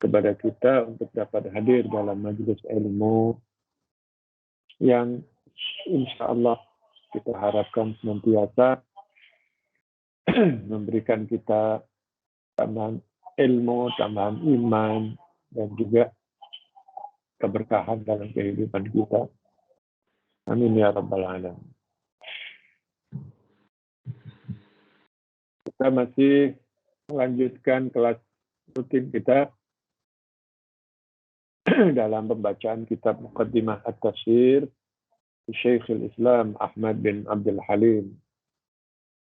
kepada kita untuk dapat hadir dalam majelis ilmu yang insya Allah kita harapkan senantiasa memberikan kita tambahan ilmu, tambahan iman, dan juga keberkahan dalam kehidupan kita. Amin ya rabbal alamin. Kita masih melanjutkan kelas rutin kita dalam pembacaan kitab Muqaddimah At-Tafsir Syekhul Islam Ahmad bin Abdul Halim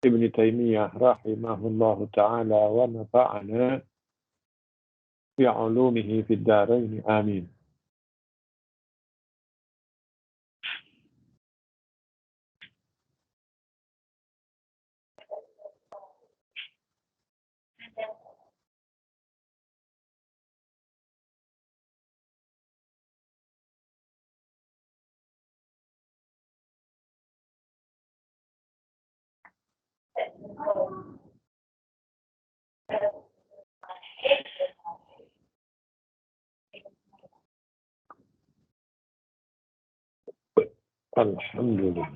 Ibn Taimiyah rahimahullahu ta'ala wa nafa'ana bi 'ulumihi fid dharain amin. Alhamdulillah.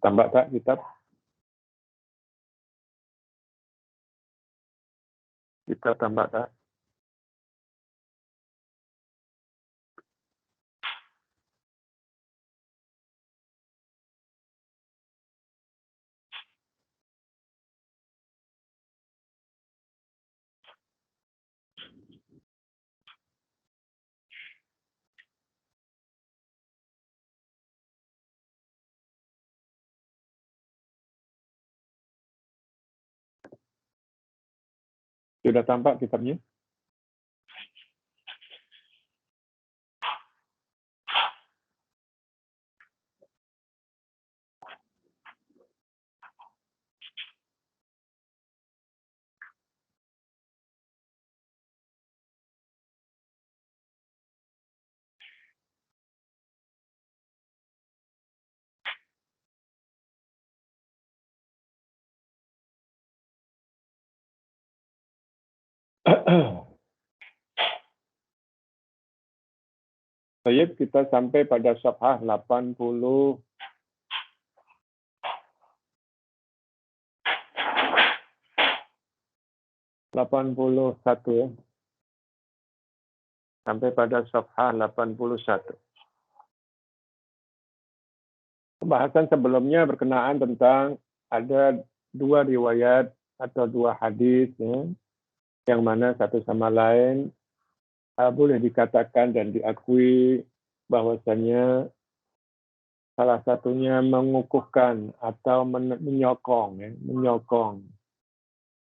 Tambah tak kitab? Kita tambah tak? Sudah tampak kitabnya? Baik, kita sampai pada safhah 80 81 ya. Sampai pada safhah 81. Pembahasan sebelumnya berkenaan tentang ada dua riwayat atau dua hadis ya, yang mana satu sama lain boleh dikatakan dan diakui bahwasannya salah satunya mengukuhkan atau menyokong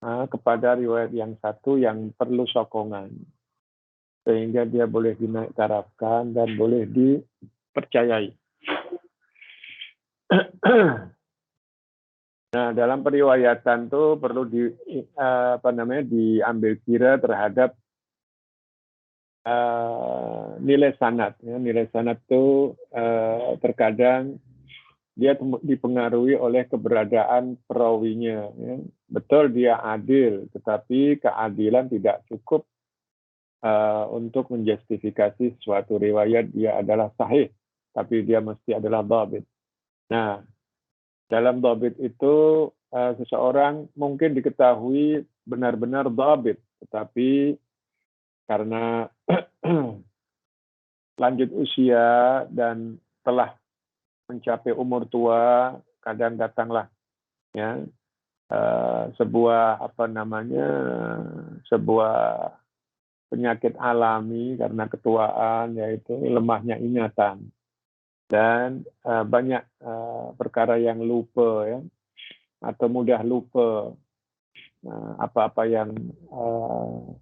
kepada riwayat yang satu yang perlu sokongan, sehingga dia boleh dinaiktarafkan dan boleh dipercayai. Nah, dalam periwayatan itu perlu diambil kira terhadap nilai sanad. Ya. Nilai sanad itu terkadang dia dipengaruhi oleh keberadaan perawinya. Ya. Betul dia adil, tetapi keadilan tidak cukup untuk menjustifikasi suatu riwayat dia adalah sahih, tapi dia mesti adalah dhabit. Nah, dalam dhabit itu seseorang mungkin diketahui benar-benar dhabit, tetapi karena lanjut usia dan telah mencapai umur tua, kadang datanglah ya sebuah penyakit alami karena ketuaan, yaitu lemahnya ingatan. Dan banyak perkara yang lupa ya, atau mudah lupa apa-apa yang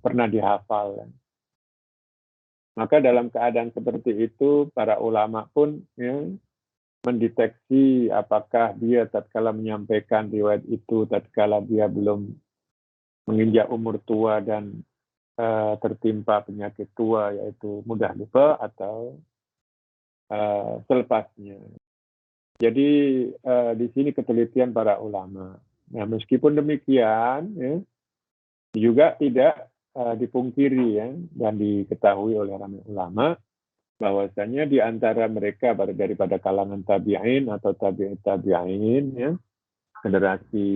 pernah dihafal. Ya. Maka dalam keadaan seperti itu para ulama pun ya, mendeteksi apakah dia tatkala menyampaikan riwayat itu tatkala dia belum menginjak umur tua dan tertimpa penyakit tua, yaitu mudah lupa, atau selepasnya. Jadi di sini ketelitian para ulama. Nah, meskipun demikian, ya, juga tidak dipungkiri ya, dan diketahui oleh ramai ulama bahwasanya di antara mereka daripada kalangan tabi'in atau tabi'in ya, generasi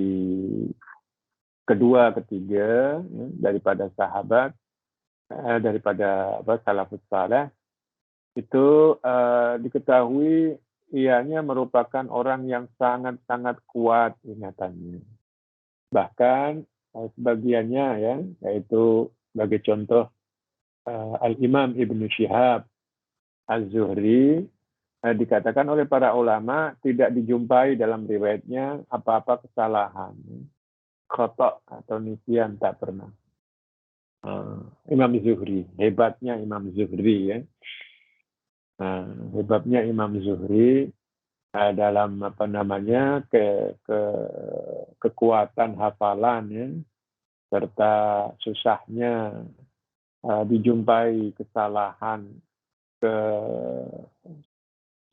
kedua, ketiga ya, daripada sahabat, daripada salafus saleh, itu diketahui ianya merupakan orang yang sangat-sangat kuat ingatannya. Bahkan sebagiannya ya, yaitu sebagai contoh Al-Imam Ibnu Syihab Az-Zuhri, dikatakan oleh para ulama tidak dijumpai dalam riwayatnya apa-apa kesalahan, khata atau nisyan, tak pernah. Imam Zuhri, hebatnya Imam Zuhri ya. Hebatnya Imam Zuhri dalam kekuatan hafalan ya, serta susahnya dijumpai kesalahan,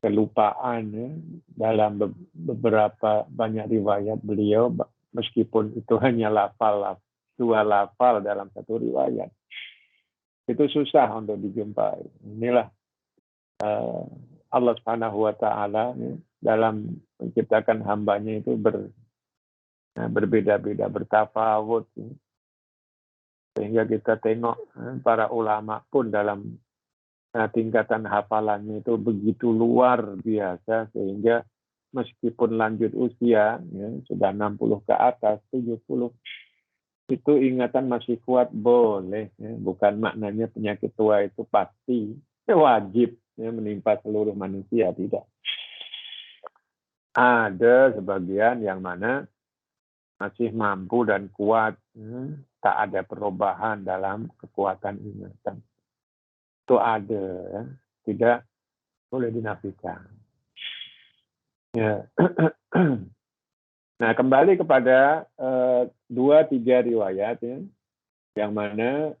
kelupaan ya, dalam beberapa banyak riwayat beliau, meskipun itu hanya dua lafal dalam satu riwayat, itu susah untuk dijumpai. Inilah Allah Subhanahu wa Ta'ala ya, dalam menciptakan hambanya itu berbeda-beda, bertafawut ya. Sehingga kita tengok para ulama pun dalam tingkatan hafalannya itu begitu luar biasa, sehingga meskipun lanjut usia ya, sudah 60 ke atas, 70, itu ingatan masih kuat, boleh ya. Bukan maknanya penyakit tua itu pasti wajib ya, menimpa seluruh manusia, tidak. Ada sebagian yang mana masih mampu dan kuat, tak ada perubahan dalam kekuatan ingatan. Itu ada ya, tidak boleh dinafikan. Ya. Nah, kembali kepada 2-3 riwayat ya, yang mana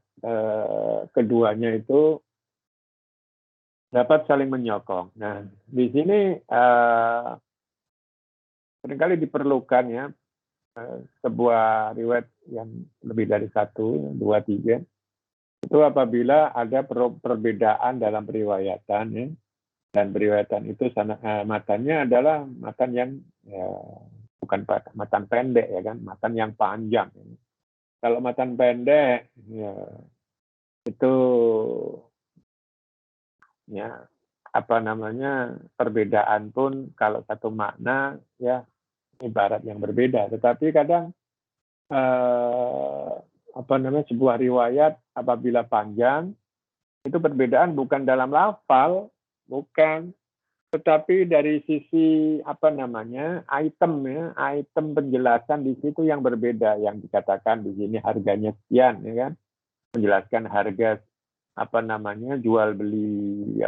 keduanya itu dapat saling menyokong. Nah, di sini seringkali diperlukan ya sebuah riwayat yang lebih dari 1, 2, 3. Itu apabila ada perbedaan dalam periwayatan ya, dan periwayatan itu matanya adalah matan yang ya, bukan matan pendek ya kan, matan yang panjang. Kalau matan pendek ya, itu ya perbedaan pun kalau satu makna ya ibarat yang berbeda, tetapi kadang sebuah riwayat apabila panjang itu perbedaan bukan dalam lafal, bukan, tetapi dari sisi item penjelasan di situ yang berbeda, yang dikatakan di sini harganya sekian ya kan, menjelaskan harga jual beli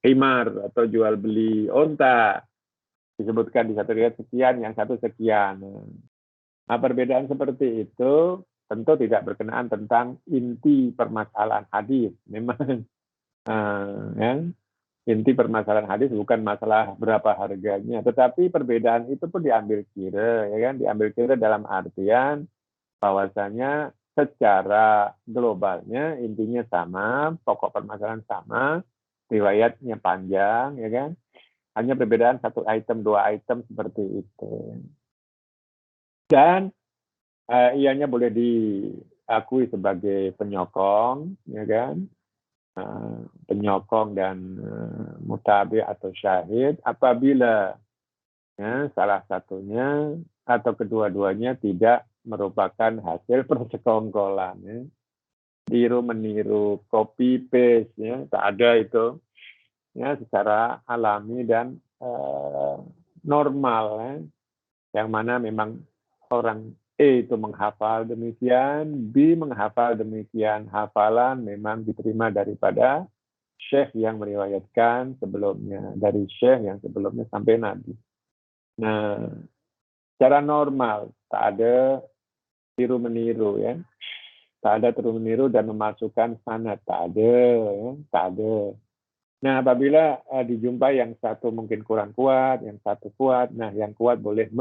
himar atau jual beli onta, disebutkan di satu riwayat sekian, yang satu sekian. Nah, perbedaan seperti itu tentu tidak berkenaan tentang inti permasalahan hadis. Memang ya, inti permasalahan hadis bukan masalah berapa harganya, tetapi perbedaan itu pun diambil kira, ya kan? Diambil kira dalam artian bahwasanya secara globalnya intinya sama, pokok permasalahan sama, riwayatnya panjang, ya kan? Hanya perbedaan 1 item, 2 item seperti itu. Dan ianya boleh diakui sebagai penyokong, ya kan? Penyokong dan mutabi atau syahid apabila ya, salah satunya atau kedua-duanya tidak merupakan hasil persekongkolan, ya. Tiru meniru, copy paste, ya, tak ada itu ya, secara alami dan normal, ya. Yang mana memang orang E itu menghafal demikian, B menghafal demikian. Hafalan memang diterima daripada syekh yang meriwayatkan sebelumnya, dari syekh yang sebelumnya sampai Nabi. Nah, secara normal tak ada tiru-meniru ya. Tak ada tiru-meniru dan memasukkan sanad, tak ada ya, tak ada. Nah, apabila dijumpai yang satu mungkin kurang kuat, yang satu kuat, nah yang kuat boleh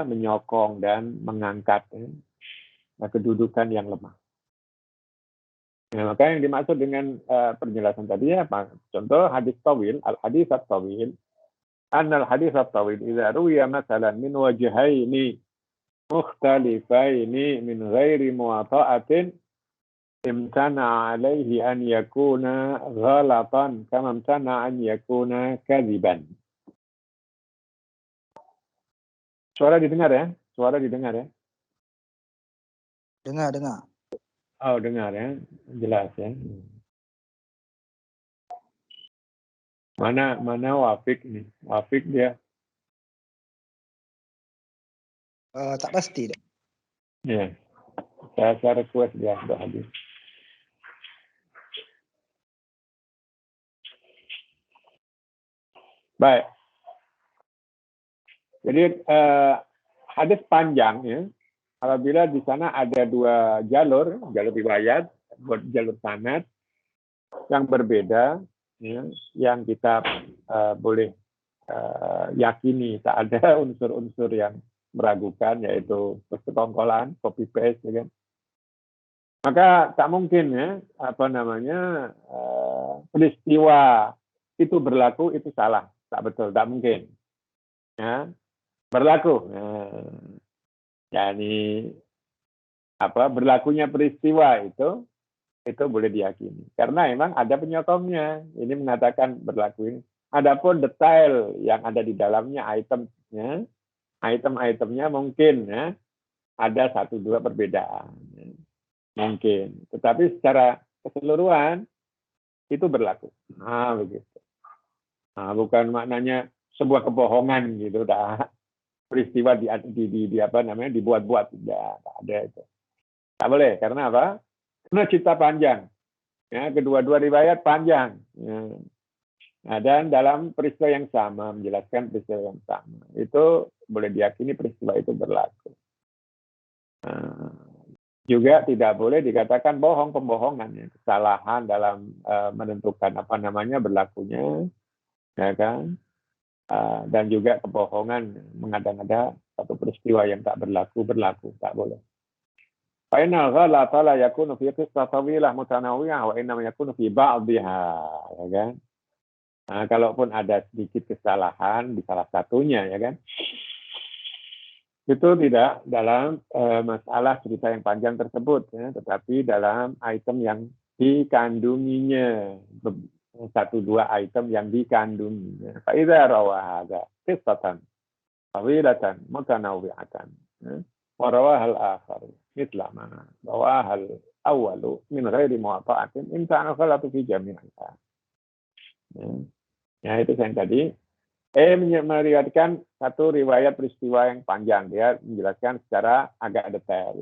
menyokong dan mengangkat kedudukan yang lemah. Nah, maka yang dimaksud dengan penjelasan tadi apa? Contoh hadis tawil, al-hadis at-tawil, anna al-hadis at-tawil idza ruwiya masalan min wajhaini mukhtalifaini min ghairi muwata'atin imtana alaihi an yakuna ghalatan kama imtana an yakuna kadiban. Suara didengar ya? Suara didengar ya? Dengar. Oh, dengar ya. Jelas ya. Mana Wafik nih? Wafik dia. Tak pasti. Ya. Saya request dia untuk hadir. Baik. Jadi hadis panjang ya. Apabila di sana ada dua jalur riwayat, jalur sanad yang berbeda, ya, yang kita boleh yakini tak ada unsur-unsur yang meragukan, yaitu persekongkolan, copy paste, ya kan? Maka tak mungkin ya peristiwa itu berlaku itu salah, tak betul, tak mungkin. Ya, berlaku. Yani berlakunya peristiwa itu boleh diyakini karena memang ada penyokongnya. Ini mengatakan berlaku ini. Adapun detail yang ada di dalamnya, item-itemnya mungkin ya ada 1-2 perbedaan, mungkin. Tetapi secara keseluruhan itu berlaku. Nah, begitu. Nah, bukan maknanya sebuah kebohongan gitu, dah. Peristiwa dibuat-buat, tidak ada itu. Tak boleh, karena apa? Karena cerita panjang. Ya, kedua-dua riwayat panjang. Ya. Nah, dan dalam peristiwa yang sama, menjelaskan peristiwa yang sama. Itu boleh diyakini peristiwa itu berlaku. Nah, juga tidak boleh dikatakan bohong, pembohongan, ya. Kesalahan dalam menentukan berlakunya, ya kan? Dan juga kebohongan mengada-ngada satu peristiwa yang tak berlaku, tak boleh. Fa'inal ghalata la yakunu fi qissah tawilah mutanawiyah wa innama yakunu fi ba'dihha, ya kan? Nah, kalaupun ada sedikit kesalahan di salah satunya, ya kan? Itu tidak dalam masalah cerita yang panjang tersebut, ya, tetapi dalam item yang dikandunginya, 1-2 item yang dikandunginya. Fa'idza rawa hadza qissatan tawilatan mutanawwi'atan, wa rawahal akhar mithla ma rawahal awwalu min ghairi muwata'atin imta'ana khalatu fi jami'iha. Ya, itu yang tadi. Meriwayatkan satu riwayat peristiwa yang panjang, dia menjelaskan secara agak detail.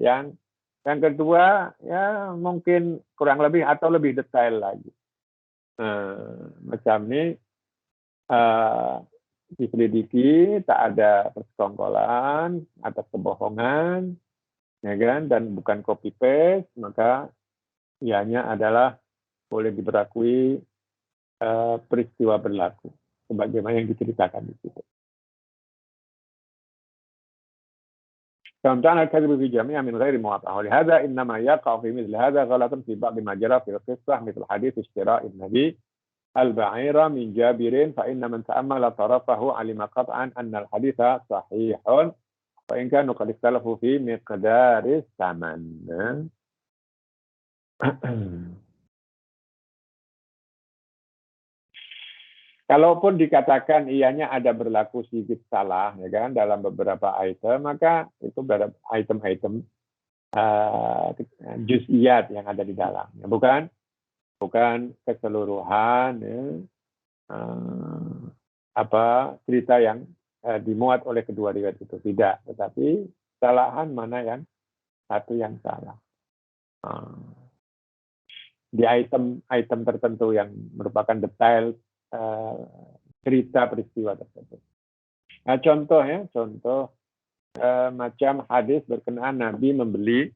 Yang kedua, ya mungkin kurang lebih atau lebih detail lagi. Macam ini diselidiki, tak ada persekongkolan atas kebohongan, ya kan, dan bukan copy paste, maka ianya adalah boleh diberlakukan peristiwa berlaku sebagaimana yang diceritakan di situ. كما الكذب في جميع من غير مواطأة ولهذا إنما يقع في مثل هذا غلط في بعض ما جرى في القصة مثل حديث اشتراء النبي البعير من جابر فإن من تأمل طرفه علم قطعا أن الحديث صحيح وإن كانوا قد اختلفوا في مقدار الثمن. Kalaupun dikatakan ianya ada berlaku sedikit salah, ya kan, dalam beberapa item, maka itu berada item-item juz'iyat yang ada di dalamnya, bukan keseluruhan, ya, cerita yang dimuat oleh kedua riwayat itu, tidak, tetapi kesalahan mana yang satu yang salah. di item tertentu yang merupakan detail cerita peristiwa tersebut. Nah, contoh macam hadis berkenaan Nabi membeli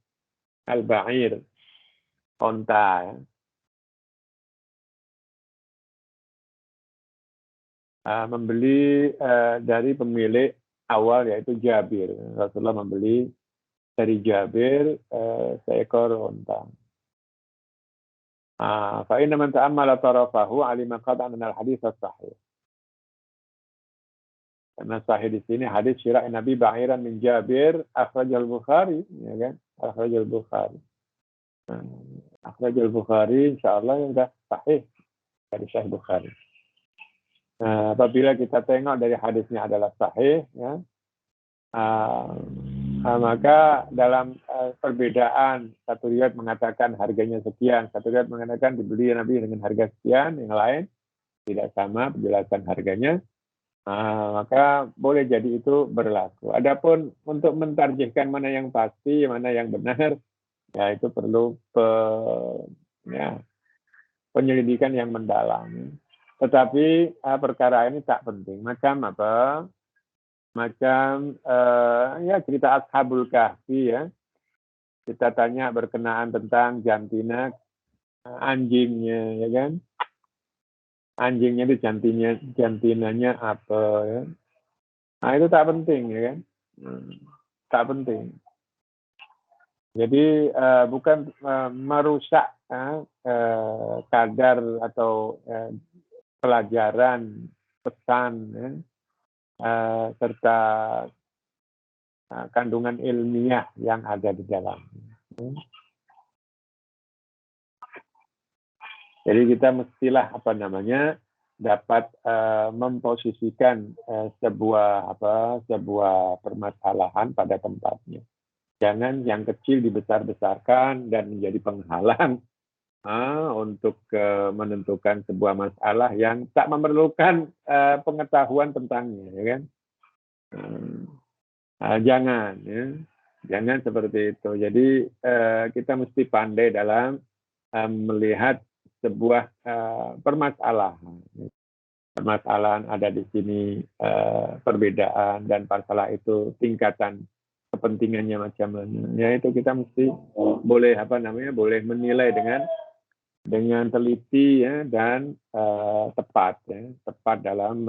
al-ba'ir, onta, ya. Membeli dari pemilik awal yaitu Jabir. Rasulullah membeli dari Jabir seekor onta. Fa inna man ta'ammala tarafahu 'alima qat'an min al-hadits as-sahih. Karena sahih di sini hadis syira' Nabi ba'iran min Jabir akhrajal Bukhari, ya kan? Akhrajal Bukhari. Akhrajal Bukhari insyaallah sudah sahih dari Sahih Bukhari. Apabila kita tengok dari hadisnya adalah sahih, ya, maka dalam perbedaan, satu riwayat mengatakan harganya sekian, satu riwayat mengatakan dibeli Nabi dengan harga sekian, yang lain tidak sama penjelasan harganya, maka boleh jadi itu berlaku. Adapun untuk mentarjihkan mana yang pasti, mana yang benar, ya itu perlu penyelidikan yang mendalam. Tetapi perkara ini tak penting. Macam apa? Macam cerita Ashabul Kahfi, ya. Kita tanya berkenaan tentang jantina anjingnya, ya kan? Anjingnya itu jantinanya apa, ya? Nah, itu tak penting, ya kan? Tak penting. Jadi bukan merusak kadar atau pelajaran, pesan, ya, serta kandungan ilmiah yang ada di dalam. Jadi kita mestilah dapat memposisikan sebuah permasalahan pada tempatnya. Jangan yang kecil dibesar-besarkan dan menjadi penghalang untuk menentukan sebuah masalah yang tak memerlukan pengetahuan tentangnya, ya kan? Jangan seperti itu. Jadi kita mesti pandai dalam melihat sebuah permasalahan. Permasalahan ada di sini, perbedaan dan masalah itu tingkatan kepentingannya macam mana. Ya itu kita mesti boleh menilai dengan teliti, ya, dan tepat dalam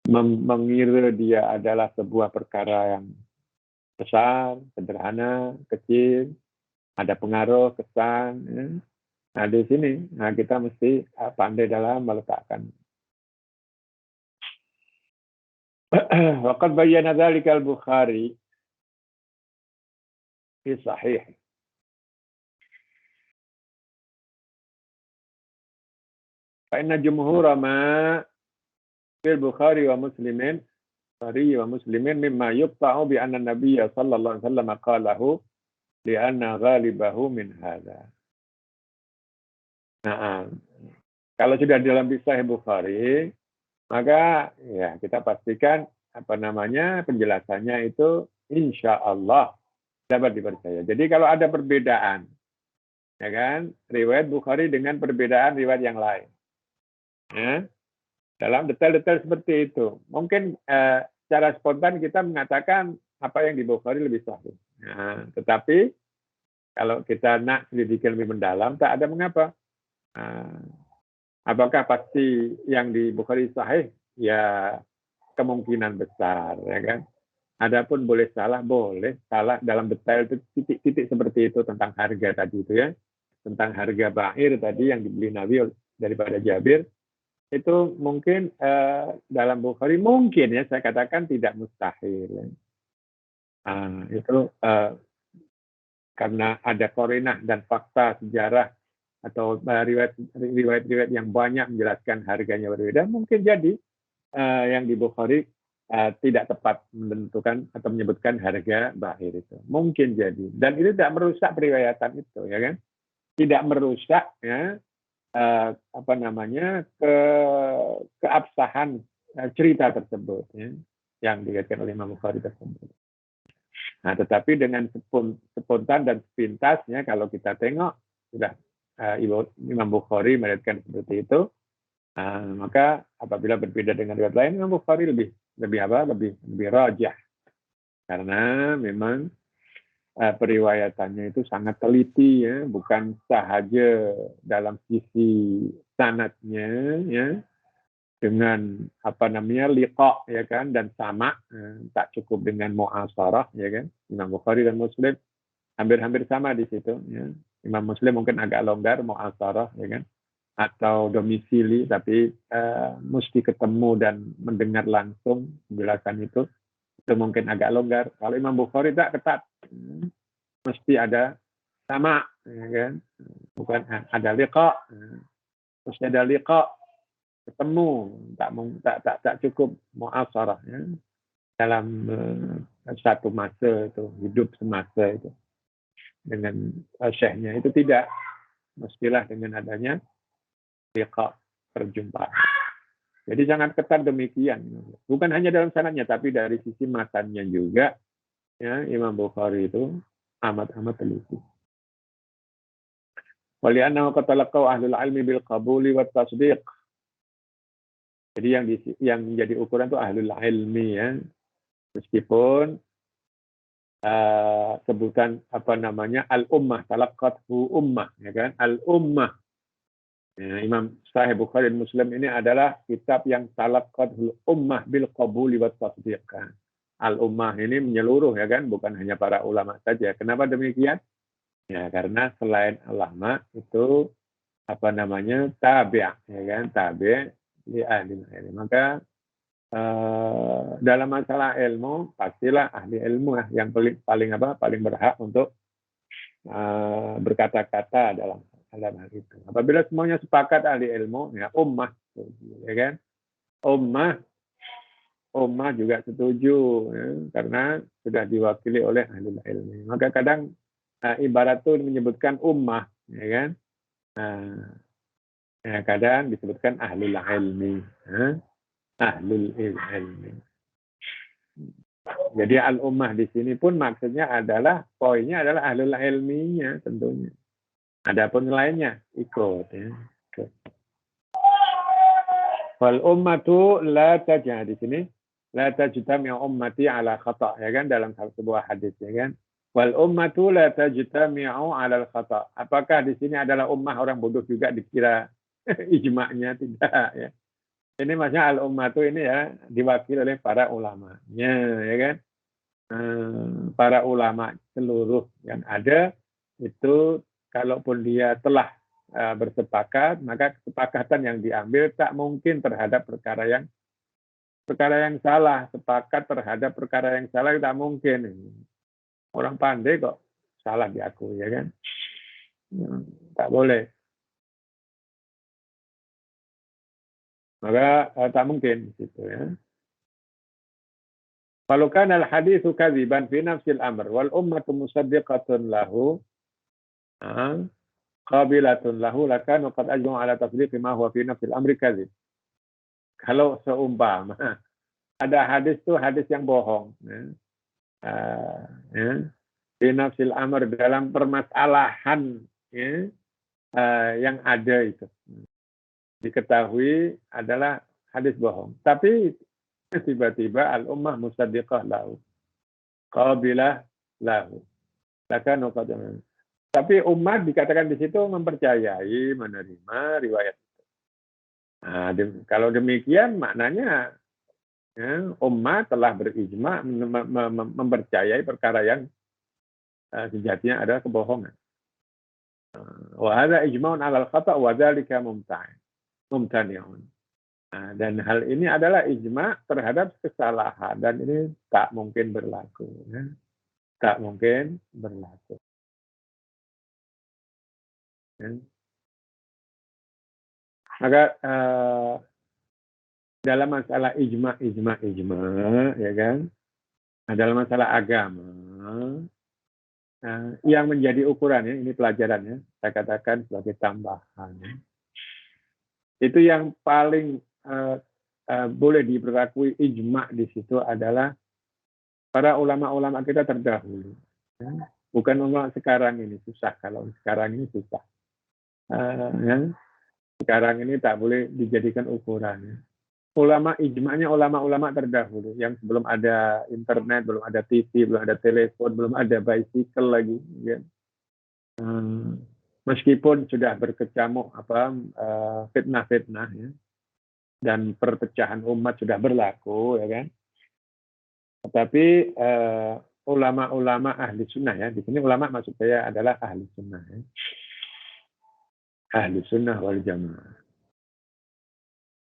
mengira dia adalah sebuah perkara yang besar, sederhana, kecil, ada pengaruh, kesan. Ya. Nah di sini, kita mesti pandai dalam meletakkan. Waqad bayyana dzalika al-Bukhari fi sahih. Fa inna jumhura ma fil Bukhari wa Muslimin mimma yuqta'u bi anna an-nabiy sallallahu alaihi wasallam qalahu li anna ghalibahu min hadza. Nah, kalau sudah dalam Sahih Bukhari, maka ya kita pastikan penjelasannya itu insya Allah dapat dipercaya. Jadi kalau ada perbedaan, ya kan, riwayat Bukhari dengan perbedaan riwayat yang lain, ya, dalam detail-detail seperti itu, mungkin secara spontan kita mengatakan apa yang di Bukhari lebih sahih. Nah, tetapi kalau kita nak selidiki lebih mendalam, tak ada mengapa. Apakah pasti yang di Bukhari sahih? Ya kemungkinan besar, ya kan. Adapun boleh salah dalam detail titik-titik seperti itu tentang harga tadi itu, ya, tentang harga ba'ir tadi yang dibeli Nabi daripada Jabir, itu mungkin dalam Bukhari mungkin, ya, saya katakan tidak mustahil. Ya. Itu karena ada korinah dan fakta sejarah atau riwayat-riwayat yang banyak menjelaskan harganya berbeda, mungkin jadi yang di Bukhari tidak tepat menentukan atau menyebutkan harga ba'ir itu. Mungkin jadi. Dan itu tidak merusak periwayatan itu, ya kan? Tidak merusak, ya, keabsahan cerita tersebut, ya, yang diriwayatkan oleh Imam Bukhari tersebut. Nah, tetapi dengan spontan dan sepintasnya kalau kita tengok sudah Imam Bukhari meriwayatkan seperti itu, maka apabila berbeda dengan riwayat lain, Imam Bukhari lebih rajah, karena memang periwayatannya itu sangat teliti, ya, bukan sahaja dalam sisi sanadnya, ya, dengan liqa, ya kan, dan sama, tak cukup dengan mu'asarah, ya kan. Imam Bukhari dan Muslim hampir-hampir sama di situ, ya. Imam Muslim mungkin agak longgar mu'asarah, ya kan, atau domisili, tapi mesti ketemu dan mendengar langsung penjelasan itu mungkin agak longgar. Kalau Imam Bukhari tak ketat, mesti ada sama, ya kan, bukan ada liqa, terus ada liqa, ketemu, tak cukup mu'asarah, ya, dalam satu masa itu, hidup semasa itu dengan syekhnya, itu tidak, mestilah dengan adanya liqa, perjumpaan. Jadi sangat ketat demikian, bukan hanya dalam sanadnya tapi dari sisi matannya juga, ya, Imam Bukhari itu amat teliti. Wali'annahu qatalaqau ahlul ilmi bil qabuli wat tasdiq. Jadi yang menjadi ukuran itu ahlul ilmi, ya. Meskipun sebutan al-ummah, talaqqathu ummah, ya kan, al-ummah. Ya, Imam Sahih Bukhari dan Muslim ini adalah kitab yang talaqqathul ummah bil qabuli wat tasdiq. Al-ummah ini menyeluruh, ya kan, bukan hanya para ulama saja. Kenapa demikian? Ya, karena selain ulama itu tabi', ya kan, tabi' li ahli ilmu. Maka dalam masalah ilmu pastilah ahli ilmu yang paling berhak untuk berkata-kata dalam hal itu. Apabila semuanya sepakat ahli ilmu, ya ummah, ya kan, ummah juga setuju, ya, karena sudah diwakili oleh ahli ilmu. Maka kadang ibarat itu menyebutkan ummah, ya kan, ya, kadang disebutkan ahlul ilmi, ahlul ilmi. Jadi al-ummah di sini pun maksudnya adalah, poinnya adalah ahlul ilminya tentunya. Adapun lainnya ikut, ya. Wal ummatu la tajah, di sini la tajtami'u ummati ala khata', ya kan, dalam sebuah hadis, ya kan. Wal ummatu la tajtami'u ala khata'. Apakah di sini adalah ummah orang bodoh juga dikira ijma'nya? Tidak, ya. Ini maksudnya al-ummatu ini, ya, diwakili oleh para ulamanya, ya kan. Para ulama seluruh yang ada itu, kalaupun dia telah bersepakat, maka kesepakatan yang diambil tak mungkin terhadap perkara yang salah. Sepakat terhadap perkara yang salah tak mungkin. Orang pandai kok salah diakui, ya kan? Tak boleh. Maka tak mungkin gitu, ya. Kalau kana al-haditsu kadziban fi nafsil amr wal ummatu musaddiqatun lahu, qabilatun lahu, lakanu qad ajma'u ala tasdiqi ma huwa fi nafsil amri kadzib. Kalau seumpama ada hadis itu hadis yang bohong, ya, fi nafsil amr, dalam permasalahan, ya, yang ada itu diketahui adalah hadis bohong, tapi tiba-tiba al-ummah musaddiqah lahu, qabilah lahu, lakanu qad. Tapi umat dikatakan di situ mempercayai, menerima riwayat itu. Nah, kalau demikian maknanya, ya, umat telah berijma mempercayai perkara yang sejatinya adalah kebohongan. Wa hadza ijma'un 'alal khata' wa dzalika mumtani'un. Nah, dan hal ini adalah ijma terhadap kesalahan, dan ini tak mungkin berlaku, ya. Tak mungkin berlaku. Ya. Maka dalam masalah ijma, ya kan, dalam masalah agama, yang menjadi ukuran, ya, ini pelajarannya, saya katakan sebagai tambahan, ya. Itu yang paling boleh diberlakui ijma di situ adalah para ulama-ulama kita terdahulu, ya. Bukan ulama sekarang ini, susah. Kalau sekarang ini susah. Ya. Sekarang ini tak boleh dijadikan ukuran. Ya. Ijma'nya ulama-ulama terdahulu yang sebelum ada internet, belum ada TV, belum ada telepon, belum ada bicycle lagi. Ya. Meskipun sudah berkecamuk fitnah-fitnah ya, dan perpecahan umat sudah berlaku, ya kan. Tetapi ulama-ulama ahli sunnah ya, di sini ulama maksud saya adalah ahli sunnah ya. Ahli sunnah wal jamaah.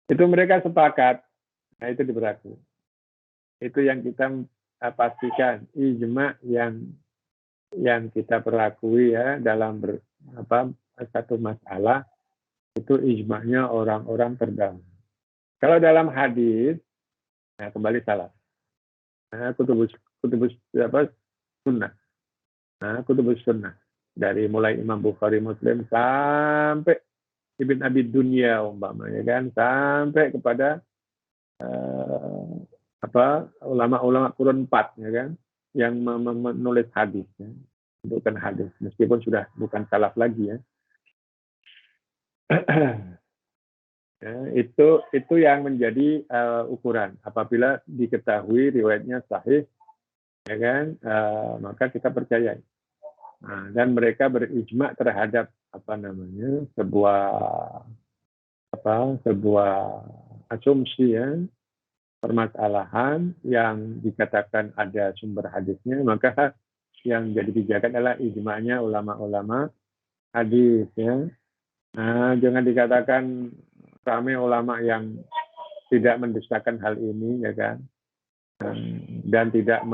Itu mereka sepakat, nah itu berlaku. Itu yang kita pastikan, ijma yang kita perlakui ya dalam satu masalah, itu ijma'nya orang-orang terdahulu. Kalau dalam hadis, nah kembali salah. Nah, kutubus sunnah. Nah, kutubus sunnah. Dari mulai Imam Bukhari Muslim sampai Ibn Abi Dunya umpamanya kan, sampai kepada ulama-ulama kurun 4 ya kan, yang menulis hadis ya. Bukan hadis, meskipun sudah bukan salaf lagi ya. Ya, itu yang menjadi ukuran. Apabila diketahui riwayatnya sahih, ya kan, maka kita percaya. Nah, dan mereka berijma terhadap sebuah asumsi ya, permasalahan yang dikatakan ada sumber hadisnya, maka yang jadi pijakan adalah ijma'nya ulama-ulama hadis ya. Nah, jangan dikatakan ramai ulama yang tidak mendustakan hal ini ya kan, dan tidak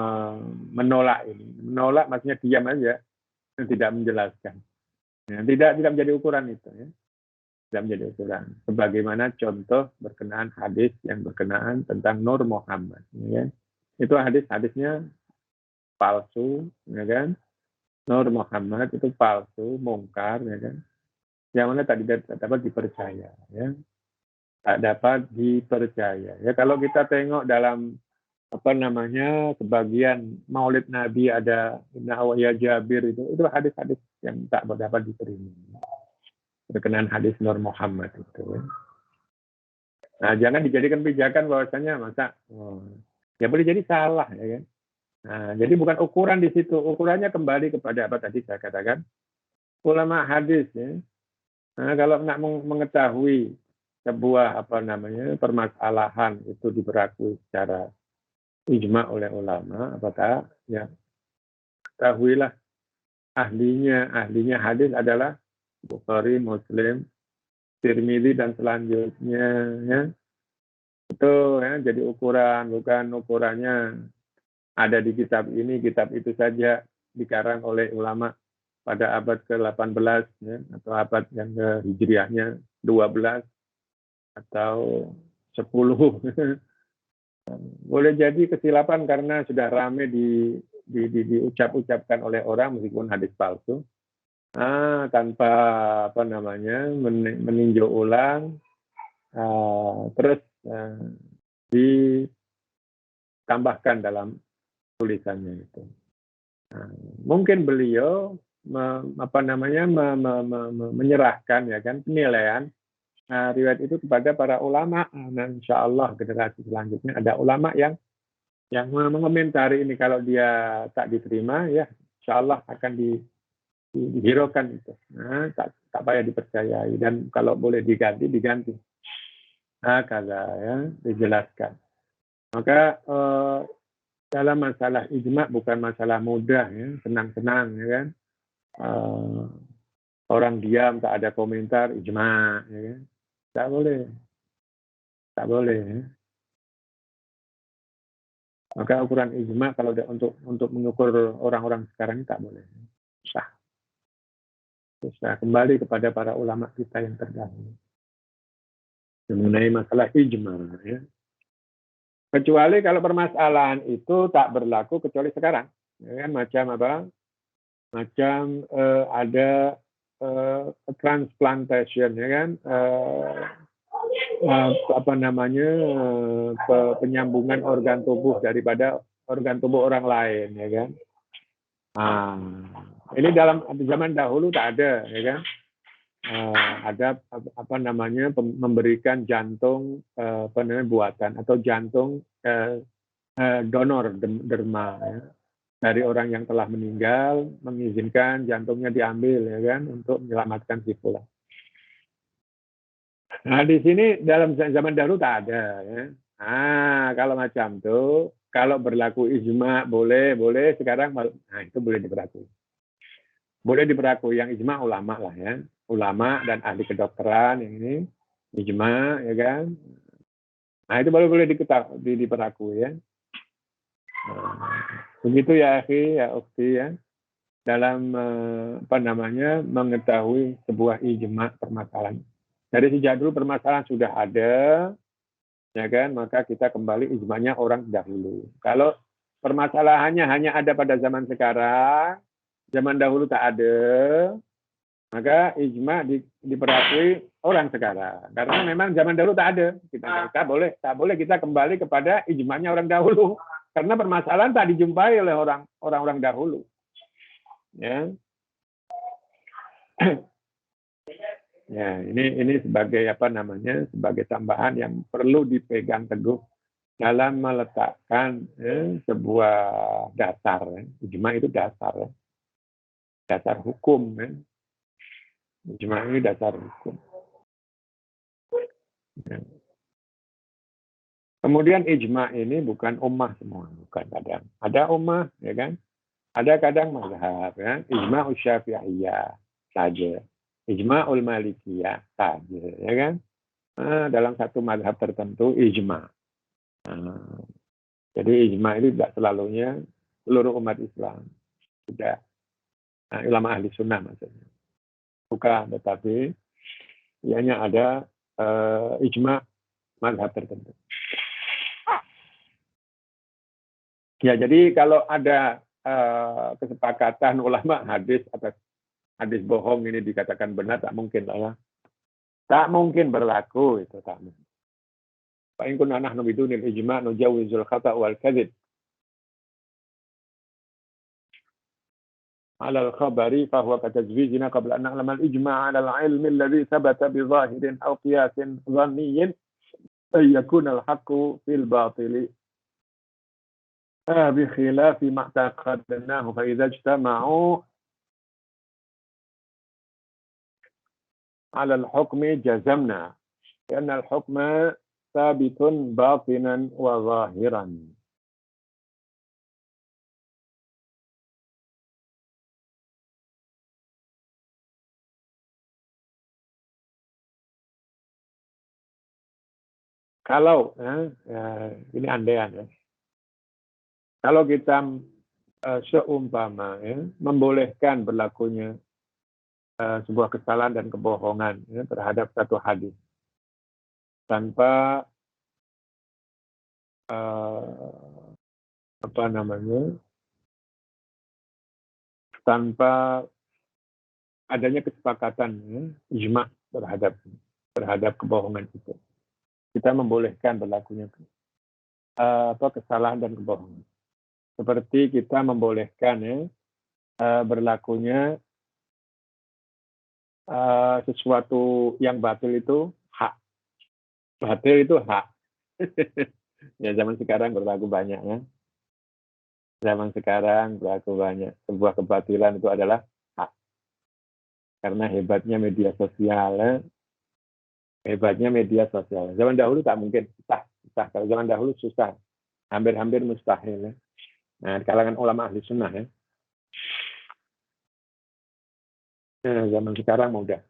menolak ini. Menolak maksudnya diam aja, tidak menjelaskan. Ya, tidak menjadi ukuran itu ya. Tidak menjadi ukuran. Sebagaimana contoh berkenaan hadis yang berkenaan tentang Nur Muhammad ya. Itu hadisnya palsu ya kan. Nur Muhammad itu palsu, mungkar ya kan. Yang mana tidak dapat dipercaya ya. Tak dapat dipercaya. Ya kalau kita tengok dalam sebagian Maulid Nabi ada Inna ya Jabir itu hadis-hadis yang tak dapat diterima. Berkenaan hadis Nur Muhammad itu. Ya. Nah, jangan dijadikan pijakan bahwasanya ya boleh jadi salah ya kan. Nah, jadi bukan ukuran di situ. Ukurannya kembali kepada apa tadi saya katakan. Ulama hadis ya. Nah, kalau nggak mengetahui sebuah permasalahan itu diberlakukan secara ijma oleh ulama, apakah ya ketahuilah ahlinya hadis adalah Bukhari, Muslim, Tirmidzi dan selanjutnya ya. Itu ya jadi ukuran, bukan ukurannya ada di kitab ini, kitab itu saja dikarang oleh ulama pada abad ke-18 ya, atau abad yang ke Hijriahnya 12 atau 10. Boleh jadi kesilapan karena sudah ramai diucapkan oleh orang meskipun hadis palsu. Tanpa meninjau ulang, terus ditambahkan dalam tulisannya itu. Mungkin beliau menyerahkan ya kan penilaian riwayat itu kepada para ulama. Nah, insya Allah generasi selanjutnya ada ulama yang mengomentari ini. Kalau dia tak diterima, ya insya Allah akan dihiraukan itu. Nah, tak payah dipercayai. Dan kalau boleh diganti. Nah, kalau ya dijelaskan. Maka dalam masalah ijma bukan masalah mudah ya, senang-senang ya kan. Orang diam tak ada komentar ijma ya kan. Tak boleh. Ya. Maka ukuran ijma kalau untuk mengukur orang-orang sekarang ini tak boleh. Susah. Kembali kepada para ulama kita yang terdahulu mengenai masalah ijma. Ya. Kecuali kalau permasalahan itu tak berlaku kecuali sekarang. Ya kan? Macam ada transplantation ya kan. Penyambungan organ tubuh daripada organ tubuh orang lain ya kan. Ini dalam zaman dahulu tak ada ya kan. ada apa namanya memberikan jantung apa namanya buatan atau jantung donor derma ya, dari orang yang telah meninggal, mengizinkan jantungnya diambil ya kan untuk menyelamatkan si fulan. Nah di sini dalam zaman dahulu tak ada ya. Nah kalau macam tuh kalau berlaku ijma boleh sekarang nah itu boleh diberlakukan. Boleh diberlakukan yang ijma ulama lah ya, ulama dan ahli kedokteran yang ini ijma ya kan. Nah itu boleh diberlakukan ya. Nah, begitu ya akhi ya ukti ya dalam apa namanya mengetahui sebuah ijma permasalahan. Dari sejak dulu permasalahan sudah ada ya kan, maka kita kembali ijmanya orang dahulu. Kalau permasalahannya hanya ada pada zaman sekarang, zaman dahulu tak ada, maka ijma diperhati orang sekarang. Karena memang zaman dahulu tak ada. Tak boleh kita kembali kepada ijmanya orang dahulu. Karena permasalahan tak dijumpai oleh orang-orang dahulu. Ya. Ya, ini sebagai apa namanya? Sebagai tambahan yang perlu dipegang teguh dalam meletakkan sebuah dasar. Ijma itu dasar. Dasar hukum. Ijma ini dasar hukum. Ya. Kemudian ijma ini bukan ummah semua, bukan kadang. Ada ummah, ya kan? Ada kadang mazhab, ya. Ijma Syafi'iyah saja. Ijma Malikiyah saja, ya kan? Nah, dalam satu mazhab tertentu ijma. Nah, jadi ijma itu tidak selalunya seluruh umat Islam. Tidak. Nah, ulama ahli sunnah maksudnya. Bukan, tetapi ianya ada ijma mazhab tertentu. Ya, jadi kalau ada kesepakatan ulama hadis atas hadis bohong ini dikatakan benar, tak mungkin lah ya. Tak mungkin berlaku itu, tak mungkin. Fa in kunna nahnu bidunil ijma' nujawizul khata' wal kadhib. Ala al-khabari fa huwa katajwizina qabla an na'lam al-ijma' ala al-'ilmi alladhi thabata bi zahirin aw qiyasin dhanniyin ay yakuna al-haqqu fil batili. بخلاف ما اعتقدناه فإذا اجتمعوا على الحكم جزمنا لأن الحكم ثابت باطنا وظاهرا. Kalau ini andaian ya. Kalau kita seumpama membolehkan berlakunya sebuah kesalahan dan kebohongan terhadap satu hadis tanpa apa namanya, tanpa adanya kesepakatan ijma terhadap kebohongan itu, kita membolehkan berlakunya kesalahan dan kebohongan. Seperti kita membolehkan berlakunya sesuatu yang batil itu hak. Batil itu hak. Ya zaman sekarang berlaku banyak ya. Zaman sekarang berlaku banyak. Sebuah kebatilan itu adalah hak. Karena hebatnya media sosial ya. Hebatnya media sosial. Zaman dahulu tak mungkin. Susah. Kalau zaman dahulu susah. Hampir-hampir mustahil ya. Nah, di kalangan ulama ahli sunnah ya. Nah, zaman sekarang mudah.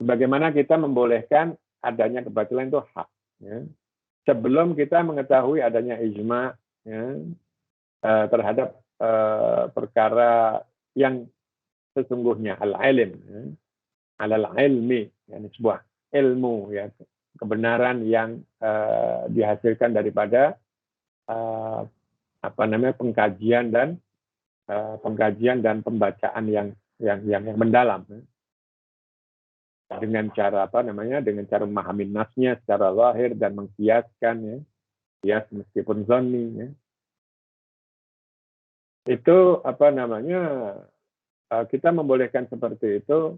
Bagaimana kita membolehkan adanya kebatilan itu hak. Ya. Sebelum kita mengetahui adanya ijma terhadap perkara yang sesungguhnya al-ilm, al-ilmi, sebuah ilmu, ya, kebenaran yang dihasilkan daripada pengkajian dan pembacaan yang mendalam dengan cara dengan cara memahami nasnya secara zahir dan mengkiaskan kias meskipun zanni itu kita membolehkan seperti itu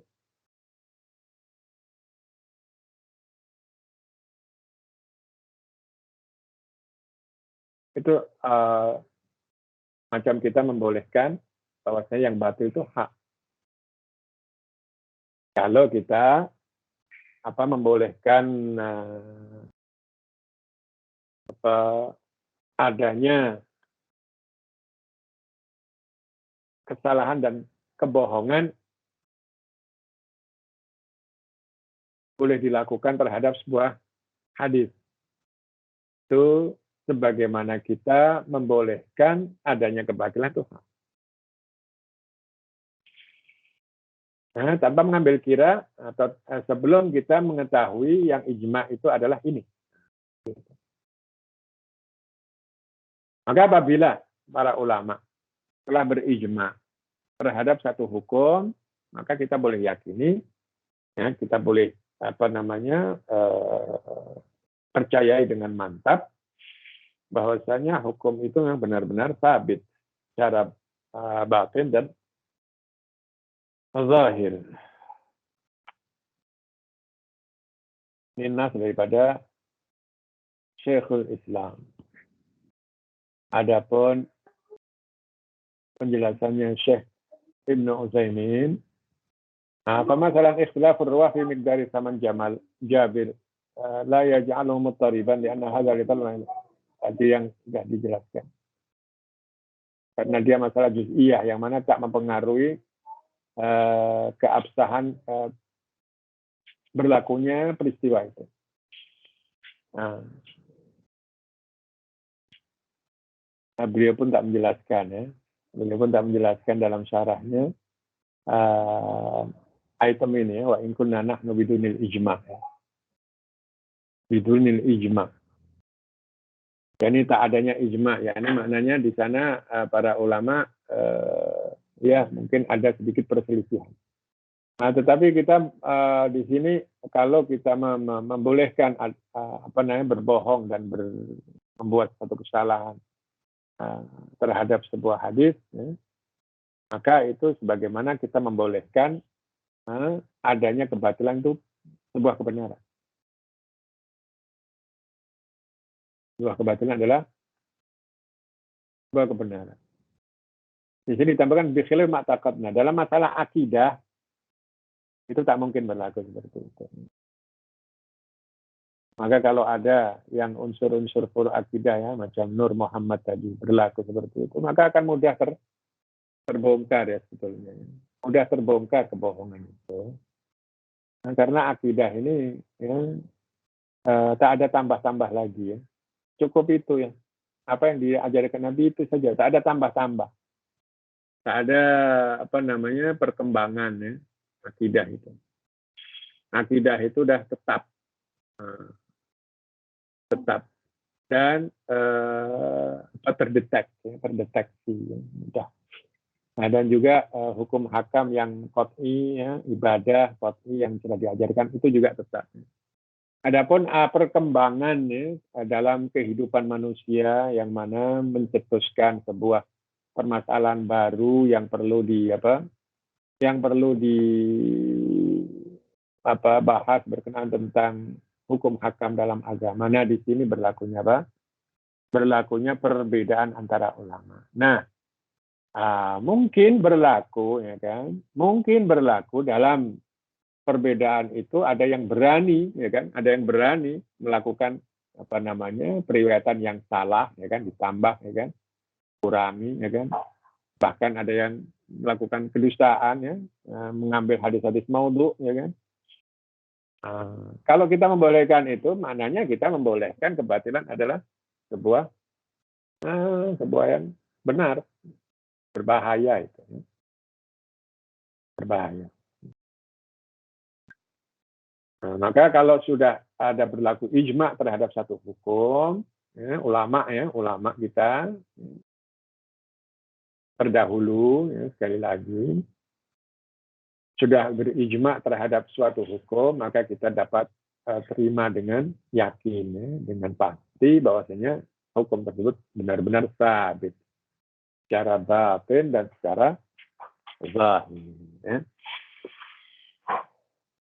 macam kita membolehkan bahwasanya yang batil itu hak. Kalau kita membolehkan adanya kesalahan dan kebohongan boleh dilakukan terhadap sebuah hadis. Itu sebagaimana kita membolehkan adanya kebatilan itu hak. Nah, tanpa mengambil kira atau sebelum kita mengetahui yang ijma itu adalah ini. Maka apabila para ulama telah berijma terhadap satu hukum, maka kita boleh yakini, ya, kita boleh percayai dengan mantap bahwasanya hukum itu yang benar-benar sabit secara batin dan zahir. Ini nas daripada Syekhul Islam. Adapun penjelasannya Syekh Ibnu Utsaimin, masalah ikhtilafur ruwah fi miqdari saman jamal Jabir la yaj'aluhu muttariban li'anna hadha lidalil tadi yang sudah dijelaskan. Karena dia masalah juz'iyah yang mana tak mempengaruhi keabsahan berlakunya peristiwa itu. Beliau pun tak menjelaskan, ya. Beliau pun tak menjelaskan dalam syarahnya item ini, wa in kunna nahnu bidunil ijma'. Ya. Bidunil ijma'. Jadi tak adanya ijma', ya. Ini maknanya di sana para ulama ya mungkin ada sedikit perselisihan. Nah, tetapi kita di sini kalau kita membolehkan berbohong dan membuat satu kesalahan terhadap sebuah hadis, ya, maka itu sebagaimana kita membolehkan adanya kebatilan itu sebuah kebenaran. Sebuah kebatilan adalah sebuah kebenaran. Di sini ditambahkan bikhilaf ma'taqadna. Dalam masalah akidah itu tak mungkin berlaku seperti itu. Maka kalau ada yang unsur-unsur furu' akidah, ya, macam Nur Muhammad tadi berlaku seperti itu, maka akan mudah terbongkar, ya, sebetulnya. Mudah terbongkar kebohongan itu. Nah, karena akidah ini, ya, tak ada tambah-tambah lagi, ya. Cukup itu, ya. Apa yang diajarkan Nabi itu saja, tak ada tambah-tambah. Tak ada perkembangan, ya, akidah itu. Akidah itu sudah tetap dan terdeteksi, ya, mudah. Nah, dan juga hukum hakam yang qat'i, ya, ibadah qat'i yang sudah diajarkan itu juga tetap. Adapun perkembangan, ya, dalam kehidupan manusia yang mana mencetuskan sebuah permasalahan baru yang perlu bahas berkenaan tentang hukum hakam dalam agama. Nah, di sini berlakunya Berlakunya perbedaan antara ulama. Nah, mungkin berlaku, ya kan? Mungkin berlaku dalam perbedaan itu ada yang berani, ya kan? Ada yang berani melakukan periwayatan yang salah, ya kan? Ditambah, ya kan? Kurangi, ya kan? Bahkan ada yang melakukan kedustaan, ya, mengambil hadis-hadis maudhu, ya kan? Kalau kita membolehkan itu, maknanya kita membolehkan kebatilan adalah sebuah yang benar, berbahaya itu, ya. Berbahaya. Nah, maka kalau sudah ada berlaku ijma terhadap satu hukum, ya, ulama kita terdahulu, ya, sekali lagi sudah berijma terhadap suatu hukum, maka kita dapat terima dengan yakin, ya, dengan pasti bahwasanya hukum tersebut benar-benar sabit secara batin dan secara zahir. Ya.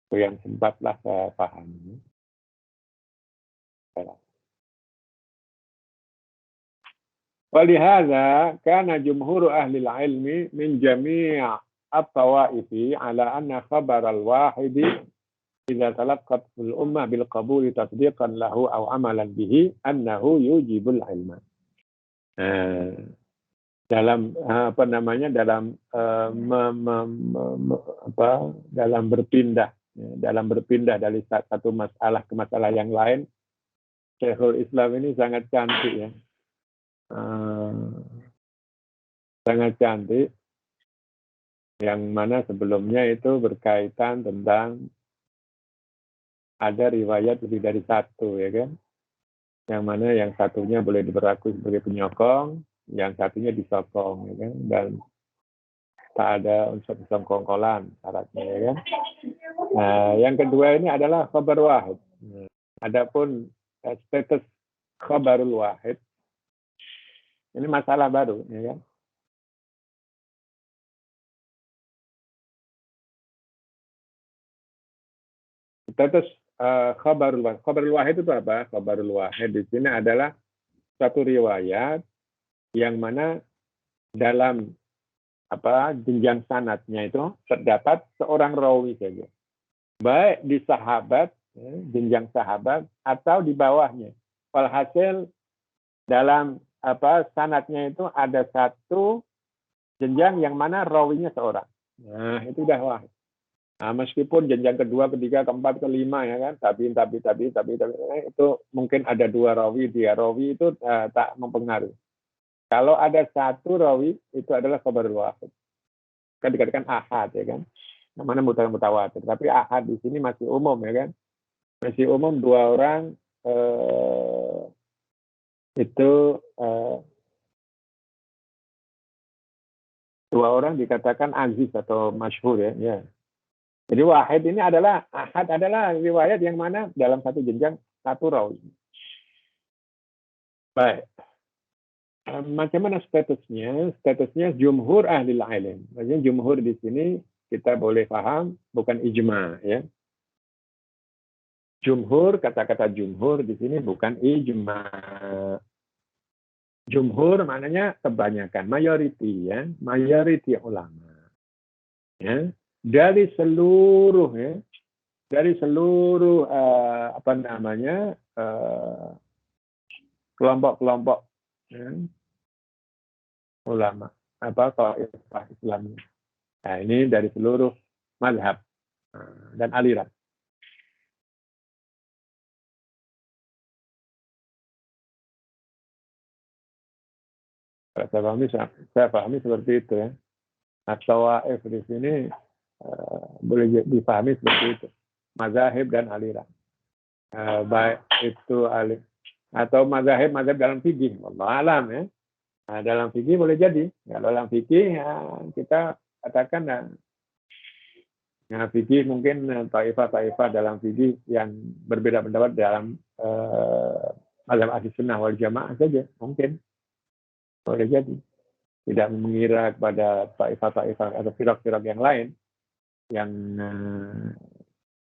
Itu yang sempatlah saya pahami. Walihada kana jumhur ahli ilmi min jami' at-tawaifi ala anna khabar al-wahidi idza talaqqat al-ummah bil qabul tasdiqan lahu aw amalan bihi annahu yujibul ilma. Dalam apa namanya dalam dalam berpindah dari satu masalah ke masalah yang lain, Syekhul Islam ini sangat cantik ya. Sangat cantik, yang mana sebelumnya itu berkaitan tentang ada riwayat lebih dari satu, ya kan? Yang mana yang satunya boleh diberlaku sebagai penyokong, yang satunya disokong, ya kan? Dan tak ada unsur sengkongkolan syaratnya, ya kan? Nah, yang kedua ini adalah khabar wahid. Adapun status khabarul wahid ini masalah baru, ya kan? Status khabarul wahid itu apa? Khabarul wahid di sini adalah satu riwayat yang mana dalam jenjang sanadnya itu terdapat seorang rawi saja, baik di sahabat, jenjang sahabat, atau di bawahnya. Walhasil dalam sanadnya itu ada satu jenjang yang mana rawinya seorang. Nah, itu dah wahid. Nah, meskipun jenjang kedua, ketiga, keempat, kelima, ya kan, tapi itu mungkin ada dua rawi, dia rawi itu tak mempengaruhi. Kalau ada satu rawi itu adalah khabarul wahid. Kan dikatakan ahad, ya kan, namanya mutawatir. Tapi ahad di sini masih umum, ya kan, masih umum dua orang dua orang dikatakan aziz atau masyhur, ya. Jadi wahid ini adalah ahad adalah riwayat yang mana dalam satu jenjang satu rawi. Baik. Macam mana statusnya? Statusnya jumhur ahli ilm. Maksudnya jumhur di sini kita boleh paham bukan ijma, ya. Jumhur, kata-kata jumhur di sini bukan ijma. Jumhur maknanya kebanyakan, mayoriti, ya, mayoriti ulama. Ya. Dari seluruh kelompok-kelompok, ya, ulama taifah Islam. Nah, ini dari seluruh mazhab dan aliran. Saya pahami seperti itu, ya. At-tawaif di sini boleh dipahami seperti itu, mazahib dan aliran. Baik itu atau mazhab dalam fikih, wallahu alam, ya. Nah, dalam fikih boleh jadi. Kalau dalam fikih ya, kita katakan fikih mungkin taifah dalam fikih yang berbeda pendapat dalam mazhab ahli sunnah wal jamaah saja mungkin boleh jadi. Tidak mengira kepada taifah atau firaq-firaq yang lain yang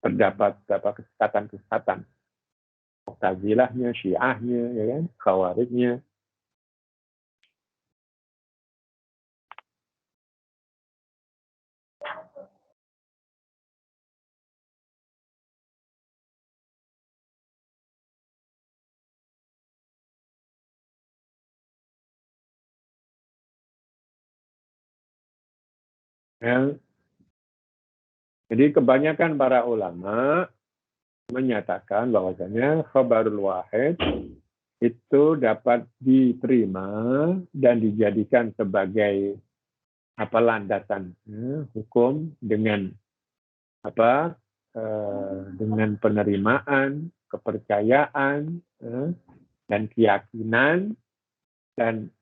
terdapat kesesatan. Mu'tazilahnya, Syiahnya, ya kan, Khawarijnya. Ya. Jadi kebanyakan para ulama menyatakan bahwasanya khabarul wahid itu dapat diterima dan dijadikan sebagai landasan hukum dengan dengan penerimaan, kepercayaan, dan keyakinan dan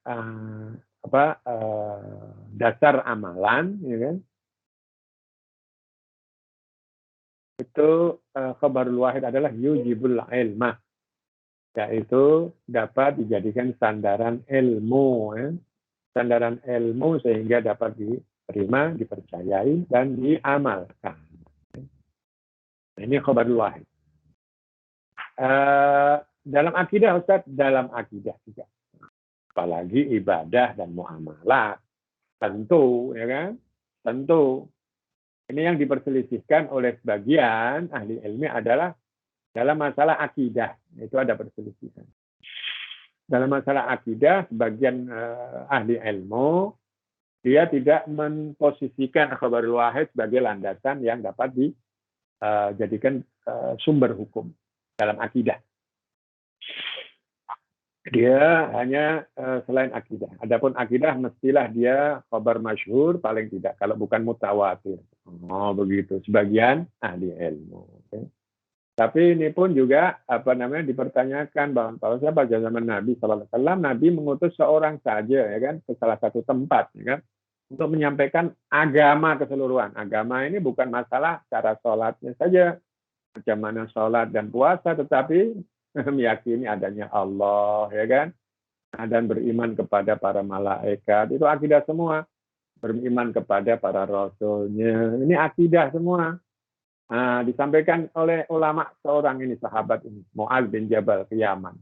dasar amalan, ya kan? Itu khabarul wahid adalah yujibul ilma, yaitu dapat dijadikan sandaran ilmu, ya. Sandaran ilmu sehingga dapat terima, dipercayai, dan diamalkan. Ini khabarul wahid. Dalam akidah, Ustaz, dalam akidah juga. Apalagi ibadah dan muamalah. Tentu, ya kan? Tentu. Ini yang diperselisihkan oleh sebagian ahli ilmu adalah dalam masalah akidah. Itu ada perselisihan. Dalam masalah akidah, sebagian ahli ilmu, dia tidak memposisikan khabarul wahid sebagai landasan yang dapat dijadikan sumber hukum dalam akidah. Dia hanya selain akidah. Adapun akidah mestilah dia khabar masyhur paling tidak, kalau bukan mutawatir. Oh begitu, sebagian ahli ilmu. Okay. Tapi ini pun juga dipertanyakan bahwa siapa zaman Nabi Sallallahu Alaihi Wasallam, Nabi mengutus seorang saja, ya kan, ke salah satu tempat, ya kan, untuk menyampaikan agama keseluruhan. Agama ini bukan masalah cara sholatnya saja, macam mana sholat dan puasa, tetapi meyakini adanya Allah, ya kan, dan beriman kepada para malaikat. Itu akidah semua. Beriman kepada para rasulnya. Ini akidah semua. Nah, disampaikan oleh ulama seorang ini, sahabat ini, Mu'adz bin Jabal ke Yaman.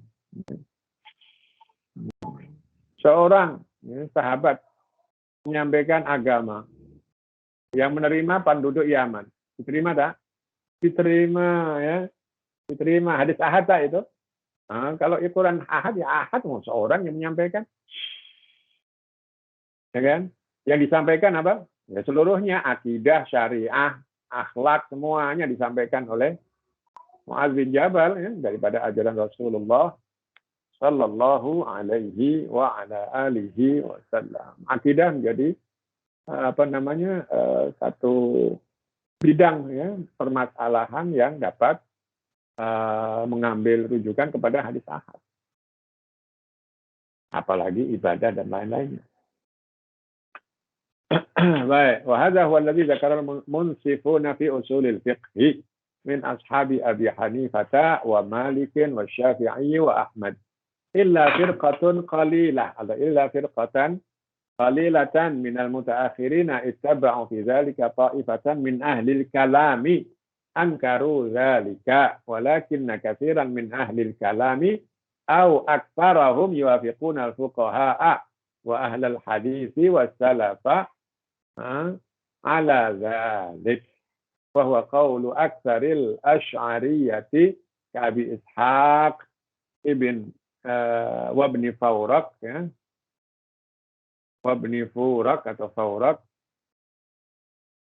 Seorang sahabat menyampaikan agama yang menerima penduduk Yaman. Diterima tak? Diterima, ya. Diterima. Hadis ahad tak itu? Nah, kalau Quran ahad, ya ahad, seorang yang menyampaikan. Ya kan? Yang disampaikan apa? Ya seluruhnya, akidah, syariah, akhlak, semuanya disampaikan oleh Mu'adz bin Jabal, ya, daripada ajaran Rasulullah Sallallahu Alaihi wa ala alihi wasallam. Akidah menjadi satu bidang, ya, permasalahan yang dapat mengambil rujukan kepada hadis ahad. Apalagi ibadah dan lain-lainnya. Baik, wa hadza huwa alladhi dzakara al-munsifuna fi usulil fiqh min ashabi Abi Hanifah wa Malik wa Syafi'i wa Ahmad illa firqatan qalilatan min al-mutaakhirina ittaba'u fi dzalika ta'ifatan min ahli al-kalami ankaru dzalika walakinna katsiran min ahli al-kalami aw aktsarahum yuwafiquna al-fuqaha'a wa ahli al-hadits wa salafa ala dzalik wa huwa qawlu aktsaril asy'ariyyati ka Abi Ishaq ibn wa ibn Fawraq, ya, wa ibn Fawraq atau Fawraq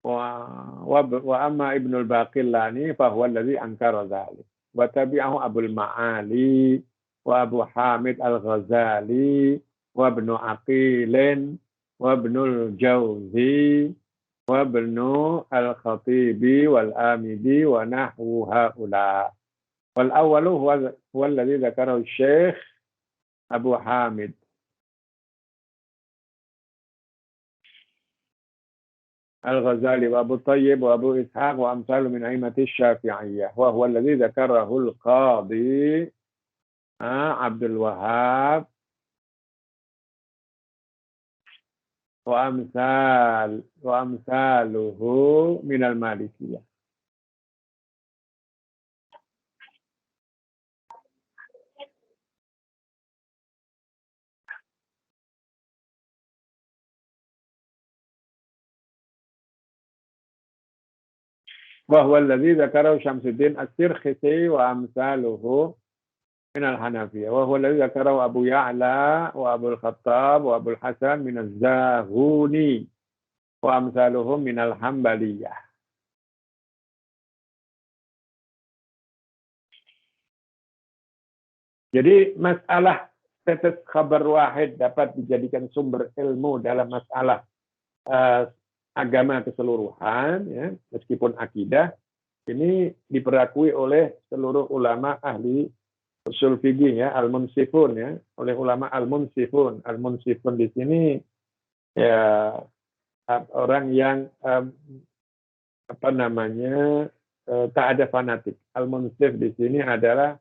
wa amma Ibnu al-Baqillani fa huwa alladhi ankara dzalik wa tabi'ahu Abul Ma'ali wa Abu Hamid al-Ghazali wa Ibnu Aqil wa Ibnul Jauzi wa Ibnu al-Khatibi wal Amidi wa nahwu haula. Wal awwalu huwa alladhi dzakarahu Syekh Abu Hamid al-Ghazali wa Abu Tayyib wa Abu Ishaq wa amsalu min a'immati Syafi'iyyah wa huwa alladhi dzakarahu al-Qadi Abdul Wahhab wa amsaluhu minal Malikiyah. Wa huwa alladhi dzakarahu Syamsuddin As-Sirkhisi wa amsaluhu minal Hanafiyah. Wa huwa alladhi dzakarahu Abu Ya'la wa Abul Khattab wa Abul Hasan minaz Zahuni wa amsaluhum minal Hambaliyah. Jadi masalah status khabar wahid dapat dijadikan sumber ilmu dalam masalah agama keseluruhan, ya, meskipun akidah, ini diperakui oleh seluruh ulama ahli usul fikih, ya, al-munsifun, ya, oleh ulama al-munsifun. Al-munsifun di sini ya orang yang tak ada fanatik. Al-munsif di sini adalah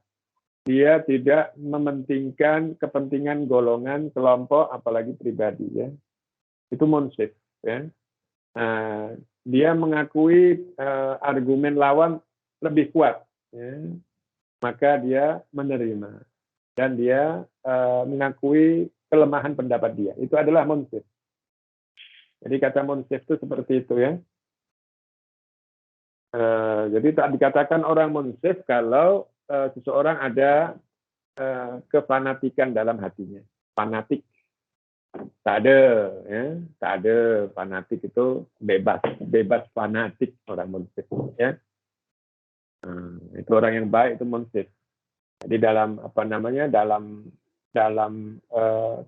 dia tidak mementingkan kepentingan golongan, kelompok, apalagi pribadi, ya. Itu munsif, ya. Dia mengakui argumen lawan lebih kuat, ya, maka dia menerima dan dia mengakui kelemahan pendapat dia. Itu adalah munsif. Jadi kata munsif itu seperti itu, ya. Jadi tak dikatakan orang munsif kalau seseorang ada kefanatikan dalam hatinya. Fanatik. Tak ada, ya. Tak ada. Fanatik itu bebas fanatik orang munsif, ya. Itu orang yang baik itu munsif. Jadi dalam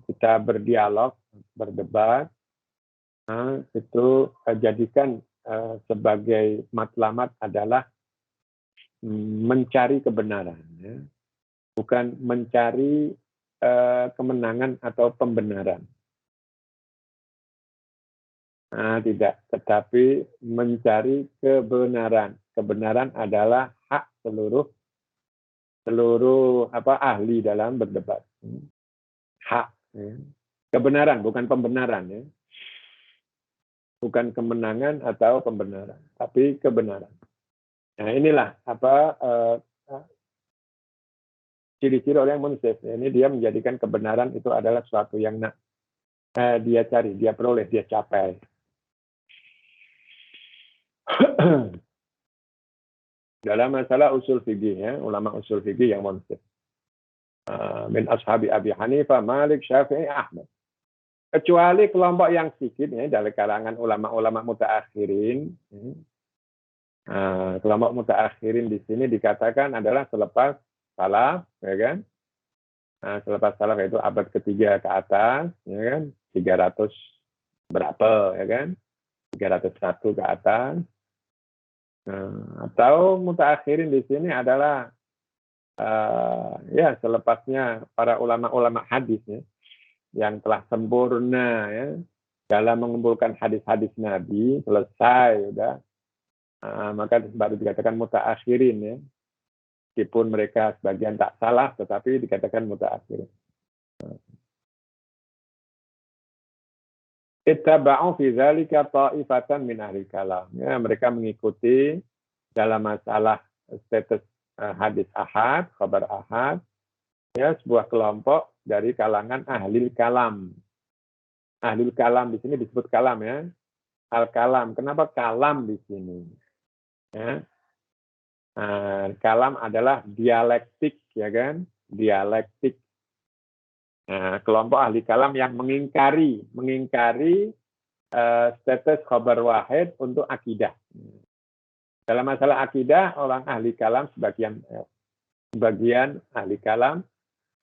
kita berdialog, berdebat, itu jadikan sebagai matlamat adalah mencari kebenaran, ya. Bukan mencari kemenangan atau pembenaran. Tidak, tetapi mencari kebenaran. Kebenaran adalah hak seluruh ahli dalam berdebat. Hak, ya. Kebenaran, bukan pembenaran, ya. Bukan kemenangan atau pembenaran, tapi kebenaran. Nah, inilah ciri-ciri orang yang munsif. Ini dia menjadikan kebenaran itu adalah sesuatu yang dia cari, dia peroleh, dia capai. Dalam masalah usul fikih, ya, ulama usul fikih yang munsif. Min ashabi Abi Hanifah, Malik, Syafi'i, Ahmad. Kecuali kelompok yang sedikit, ya, dari kalangan ulama-ulama mutaakhirin. Kelompok mutaakhirin di sini dikatakan adalah selepas salaf, ya kan? Selepas salaf itu abad ketiga ke atas, ya kan? 300 berapa, ya kan? 301 ke atas. Atau mutaakhirin di sini adalah ya selepasnya para ulama-ulama hadis, ya, yang telah sempurna, ya, dalam mengumpulkan hadis-hadis Nabi, selesai udah, maka baru dikatakan mutaakhirin, ya. Meskipun mereka sebagian tak salah, tetapi dikatakan mutaakhirin. Ittaba'u fi dzalika ta'ifatan min ahli kalam. Ya, mereka mengikuti dalam masalah status hadis ahad, khabar ahad, ya, sebuah kelompok dari kalangan ahli kalam. Ahli kalam di sini disebut kalam, ya. Al-kalam. Kenapa kalam di sini? Ya. Kalam adalah dialektik, ya kan? Dialektik. Kelompok ahli kalam yang mengingkari status khabar wahid untuk akidah. Dalam masalah akidah, orang ahli kalam sebagian ahli kalam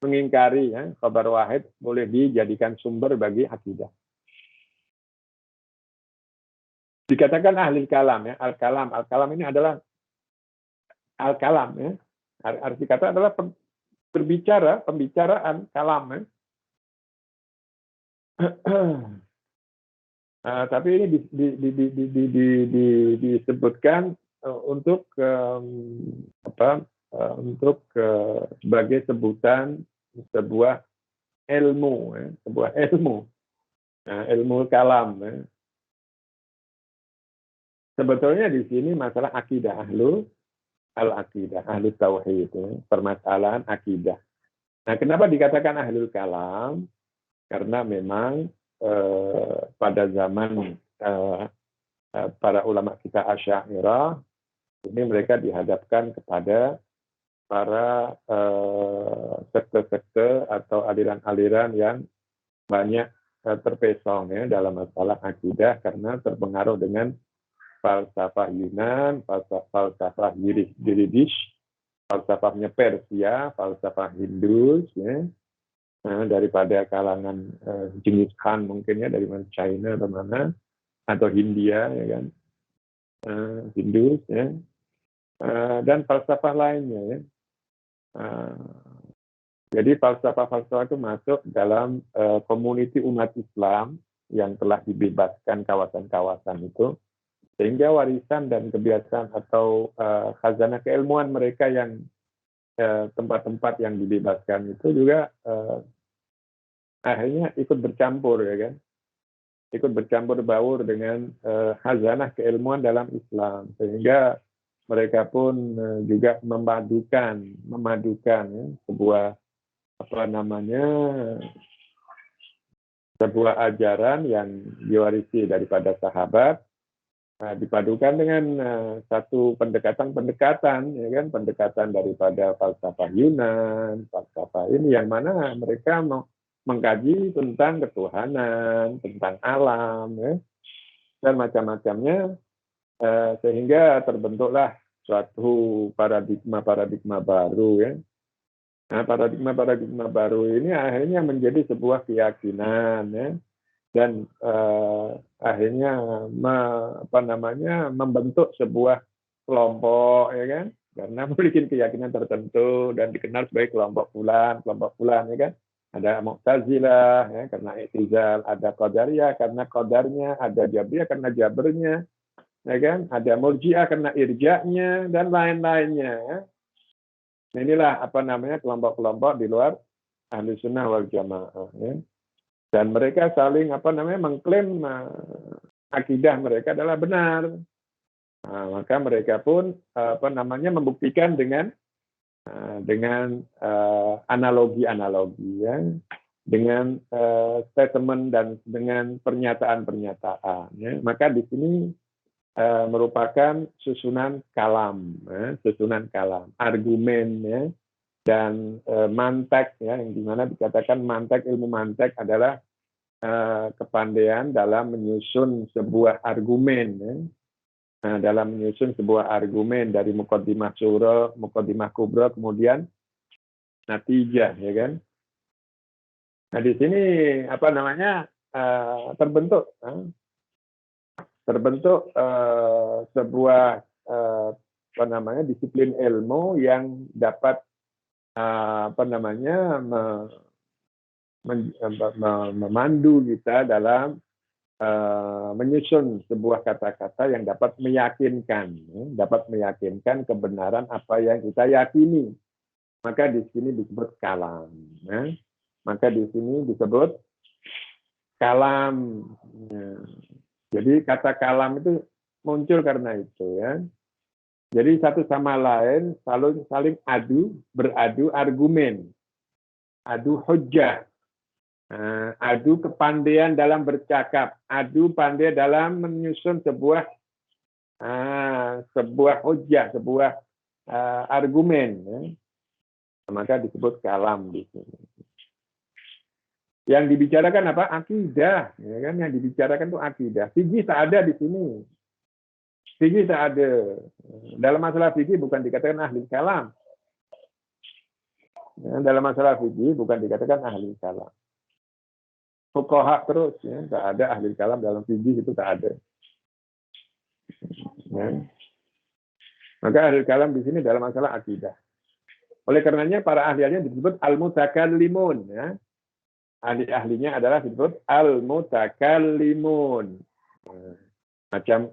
mengingkari, ya, khabar wahid boleh dijadikan sumber bagi akidah. Dikatakan ahli kalam, ya, al-kalam ini adalah al-kalam, ya. Arti kata adalah pembicaraan kalam, ya. Tapi ini disebutkan untuk sebagai sebutan sebuah ilmu, ya, ilmu kalam, ya. Sebetulnya di sini masalah akidah, ahlu tauhid, ya, permasalahan akidah. Nah, kenapa dikatakan ahlul kalam? Karena memang pada zaman para ulama kita Asy'ariyah ini mereka dihadapkan kepada para sekte-sekte atau aliran-aliran yang banyak terpesong, ya, dalam masalah akidah karena terpengaruh dengan falsafah Yunan, falsafah Yiddish, falsafahnya Persia, falsafah Hindu, ya. Daripada kalangan Genghis Khan mungkin, ya, dari mana, China atau mana, atau Hindia, ya kan, Hindu, ya, dan falsafah lainnya, ya. Jadi falsafah itu masuk dalam komuniti umat Islam yang telah dibebaskan kawasan-kawasan itu, sehingga warisan dan kebiasaan atau khazanah keilmuan mereka yang tempat-tempat yang dibebaskan itu juga akhirnya ikut bercampur, ya kan, ikut bercampur baur dengan khazanah keilmuan dalam Islam, sehingga mereka pun juga memadukan ya, sebuah sebuah ajaran yang diwarisi daripada sahabat, dipadukan dengan satu pendekatan ya kan, pendekatan daripada falsafah Yunan, falsafah ini yang mana mereka mengkaji tentang ketuhanan, tentang alam ya, dan macam-macamnya, sehingga terbentuklah suatu paradigma baru ya. Nah, paradigma baru ini akhirnya menjadi sebuah keyakinan ya, dan akhirnya membentuk sebuah kelompok ya kan, karena memiliki keyakinan tertentu dan dikenal sebagai kelompok fulan ya kan. Ada Mu'tazilah ya karena i'tizal, ada Qadariyah karena qadarnya, ada Jabriyah karena jabernya ya kan, ada Murji'ah karena irja'nya dan lain-lainnya ya. Nah, inilah kelompok-kelompok di luar ahli sunnah wal jamaah ya. Dan mereka saling mengklaim akidah mereka adalah benar. Nah, maka mereka pun membuktikan dengan analogi-analogi ya, dengan statement dan dengan pernyataan-pernyataan ya. Maka di sini merupakan susunan kalam, argumen ya, dan mantek ya, yang dimana dikatakan mantek, ilmu mantek adalah kepandaian dalam menyusun sebuah argumen ya. Nah, dalam menyusun sebuah argumen dari muqaddimah surah, muqaddimah kubra, kemudian natijah ya kan. Nah, di sini terbentuk sebuah disiplin ilmu yang dapat memandu kita dalam menyusun sebuah kata-kata yang dapat meyakinkan kebenaran apa yang kita yakini. Maka di sini disebut kalam ya. Maka di sini disebut kalam ya. Jadi kata kalam itu muncul karena itu ya. Jadi satu sama lain saling beradu argumen, adu hujjah, adu kepandaian dalam bercakap, adu pandai dalam menyusun sebuah hujjah, sebuah argumen. Ya. Maka disebut kalam di sini. Yang dibicarakan apa? Akidah, ya kan? Yang dibicarakan itu akidah. Fikih tak ada di sini. Fikih tak ada. Dalam masalah fikih bukan dikatakan ahli kalam. Ya, dalam masalah fikih bukan dikatakan ahli kalam. Fuqaha terus, ya, tak ada ahli kalam dalam fikih, itu tak ada. Ya. Maka ahli kalam di sini dalam masalah akidah. Oleh karenanya para ahlinya disebut al-mutakallimun, ya. Ahli-ahlinya adalah disebut al-mutakallimun. Macam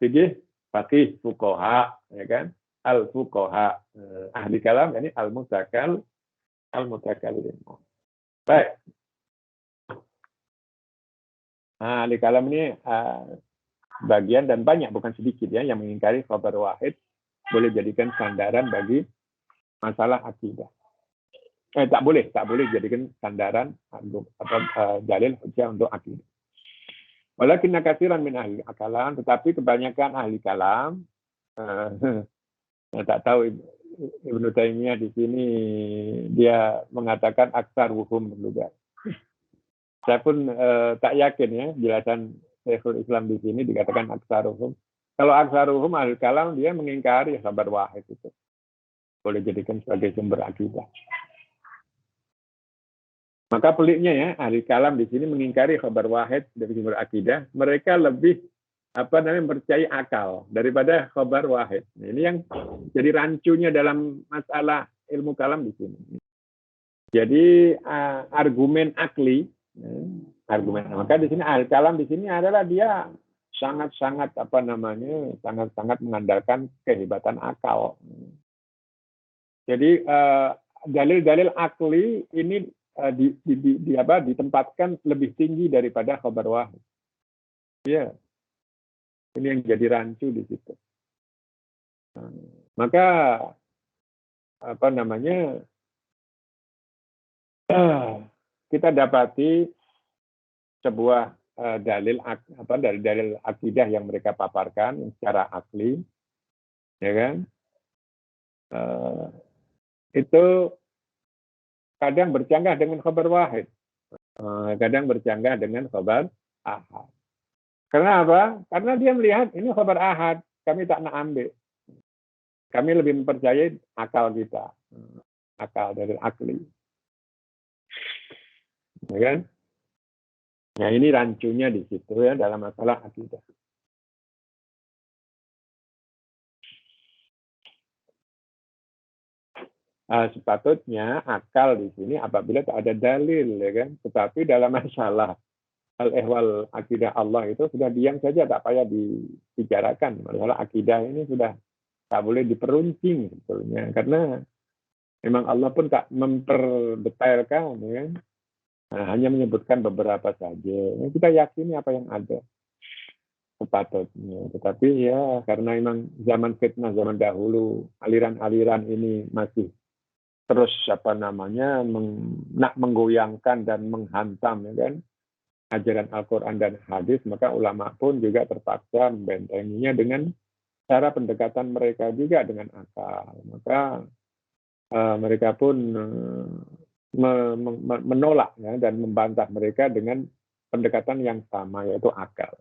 fikih, faqih, fuqaha, ya kan? Al-fuqaha. Ahli kalam ini al-mutakallimun. Baik. Nah, ahli kalam ini bagian dan banyak, bukan sedikit ya, yang mengingkari khabar wahid boleh jadikan sandaran bagi masalah akidah. Tak boleh jadikan sandaran atau dalil hujjah untuk akidah. Walakinna katsiran min ahli kalam, tetapi kebanyakan ahli kalam tak tahu Ibnu Taimiyah di sini dia mengatakan aktsaruhum juga. Saya pun tak yakin ya jelasan Syekhul Islam di sini dikatakan aktsaruhum. Kalau aktsaruhum ahli kalam dia mengingkari khabar wahid itu. Boleh jadikan sebagai sumber akidah. Maka peliknya ya, ahli kalam di sini mengingkari khabar wahid dari sumber akidah. Mereka lebih percaya akal daripada khabar wahid. Nah, ini yang jadi rancunya dalam masalah ilmu kalam di sini. Jadi argumen akli, maka di sini ahli kalam di sini adalah dia sangat-sangat sangat-sangat mengandalkan kehebatan akal. Jadi dalil-dalil akli ini ditempatkan lebih tinggi daripada khabar wahid. Iya, ini yang jadi rancu di situ. Maka apa namanya, kita dapati sebuah dari dalil akidah yang mereka paparkan yang secara akli, ya kan? Eh, itu kadang bercanggah dengan khabar wahid, kadang bercanggah dengan khabar ahad. Karena apa? Karena dia melihat ini khabar ahad, kami tak nak ambil. Kami lebih mempercayai akal kita, akal dari akli, ya kan? Nah ini rancunya di situ ya dalam masalah akidah. Sepatutnya akal di sini apabila tak ada dalil, ya kan? Tetapi dalam masalah al-ehwal akidah Allah itu sudah diam saja, tak payah dibicarakan. Masalah akidah ini sudah tak boleh diperuncing sebetulnya, karena memang Allah pun tak memperdetailkan, ya kan? Nah, hanya menyebutkan beberapa saja. Kita yakini apa yang ada sepatutnya. Tetapi ya karena memang zaman fitnah, zaman dahulu, aliran-aliran ini masih terus nak menggoyangkan dan menghantam, ya kan, ajaran Al-Quran dan hadis, maka ulama pun juga terpaksa membentenginya dengan cara pendekatan mereka juga dengan akal. Maka mereka pun menolak ya, dan membantah mereka dengan pendekatan yang sama, yaitu akal.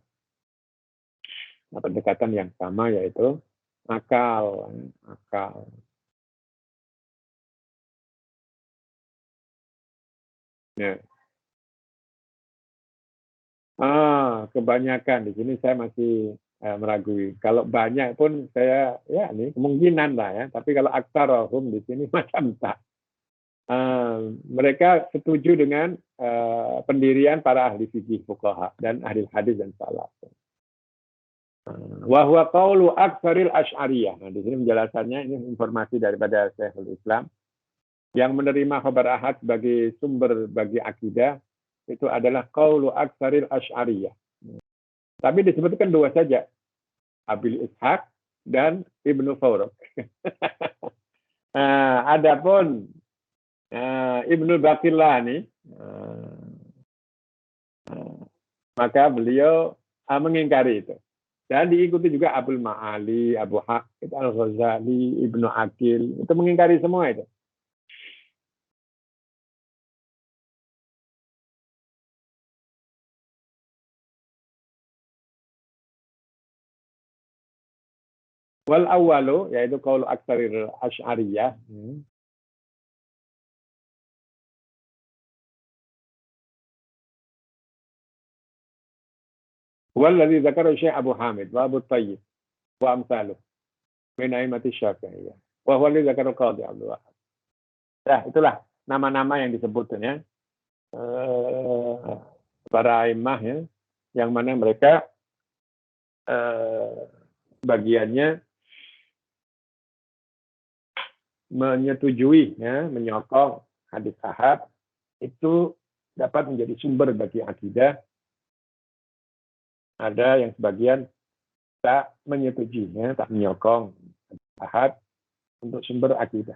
Nah, pendekatan yang sama yaitu akal. Ya. Kebanyakan di sini saya masih meragui. Kalau banyak pun saya ya ini kemungkinan lah ya. Tapi kalau aktsarahum di sini macam tak. Mereka setuju dengan pendirian para ahli fikih fuqaha dan ahli hadis dan salaf. Wa huwa qaulu aktsaril asy'ariyah. Nah, di sini penjelasannya ini informasi daripada Syekhul Islam yang menerima khabar ahad sebagai sumber bagi akidah itu adalah qaulu aktsaril asy'ariyah. Tapi disebutkan dua saja, Abil Ishaq dan Ibnu Fawraq. Adapun Ibnu Baqillah nih, maka beliau mengingkari itu. Dan diikuti juga Abul Ma'ali, Abu Hamid Al-Ghazali, Ibnu Aqil, itu mengingkari semua itu. Wal awwalu, yaitu qaul aktsaril asy'ariyah. Walladzi dzakara Syekh Abu Hamid wa Abu Thayyib wa amsaluh min a'immati Syafi'iyah. Wa huwa alladzi dzakara Qadhi Abdul Wahab. Ya, itulah nama-nama yang disebut ya. Para imah ya, yang mana mereka bagiannya menyetujui ya, menyokong hadis ahad itu dapat menjadi sumber bagi akidah. Ada yang sebagian tak menyetujui ya, tak menyokong hadis ahad untuk sumber akidah.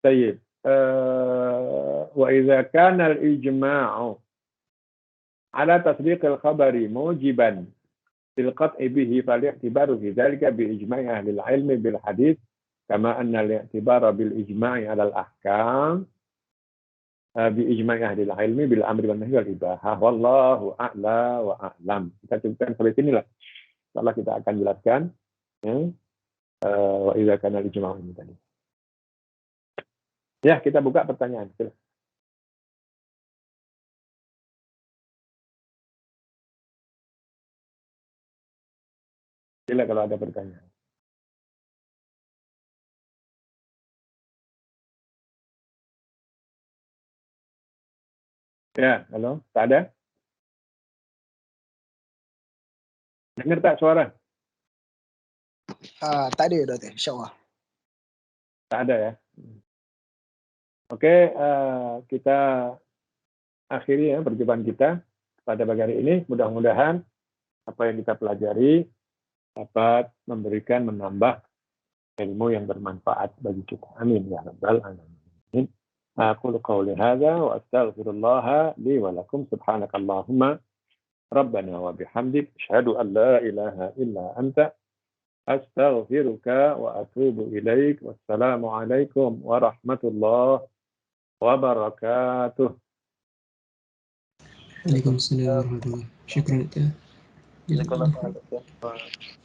Baik. Wa idza kana al-ijma'u ala tasdiq al-khabari mujiban bil qat'i bihi fal-i'tibaru fi dhalika bi ijma'i ahli al-'ilm bil hadith kama anna al-i'tibara bil ijma'i 'ala al-ahkam bi ijma'i ahli al-'ilm bil amri wan nahyi wal ibahah wallahu a'la wa a'lam. Kita cukupkan sampai sini lah. Insyaallah kita akan jelaskan ya. Wa idza kana al-ijma'u ini tadi. Ya, kita buka pertanyaan. Sila kalau ada pertanyaan. Ya, halo, tak ada? Dengar tak suara? Tadi udah teh, insya Allah. Tak ada ya? Oke, kita akhiri ya perjumpaan kita pada pagi hari ini. Mudah-mudahan apa yang kita pelajari dapat memberikan, menambah ilmu yang bermanfaat bagi kita. Amin ya rabbal alamin. Aqulu qawli hadza wa astaghfirullah li wa lakum subhanakallahumma rabbana wa bihamdik asyhadu an la ilaha illa anta astaghfiruka wa atubu ilaik. Wassalamu alaikum warahmatullahi wabarakatuh. Waalaikumsalam warahmatullahi wabarakatuh. Syukran. Jazakallah khairan.